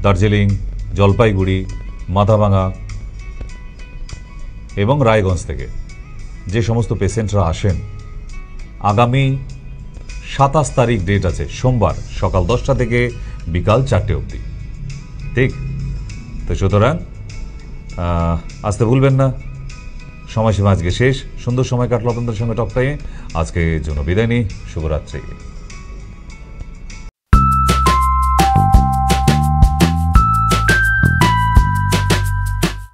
[SPEAKER 1] দার্জিলিং, জলপাইগুড়ি, মাথাভাঙা এবং রায়গঞ্জ থেকে যে সমস্ত পেশেন্টরা আসেন, আগামী 27 তারিখ ডেট আছে, সোমবার সকাল 10টা থেকে বিকাল 4টে অবধি। ঠিক, তো সুতরাং আসতে ভুলবেন না। সময়সীমা আজকে শেষ। সুন্দর সময় কাটলো আপনাদের সঙ্গে টক টাইমে। আজকের জন্য বিদায় নিই, শুভরাত্রি।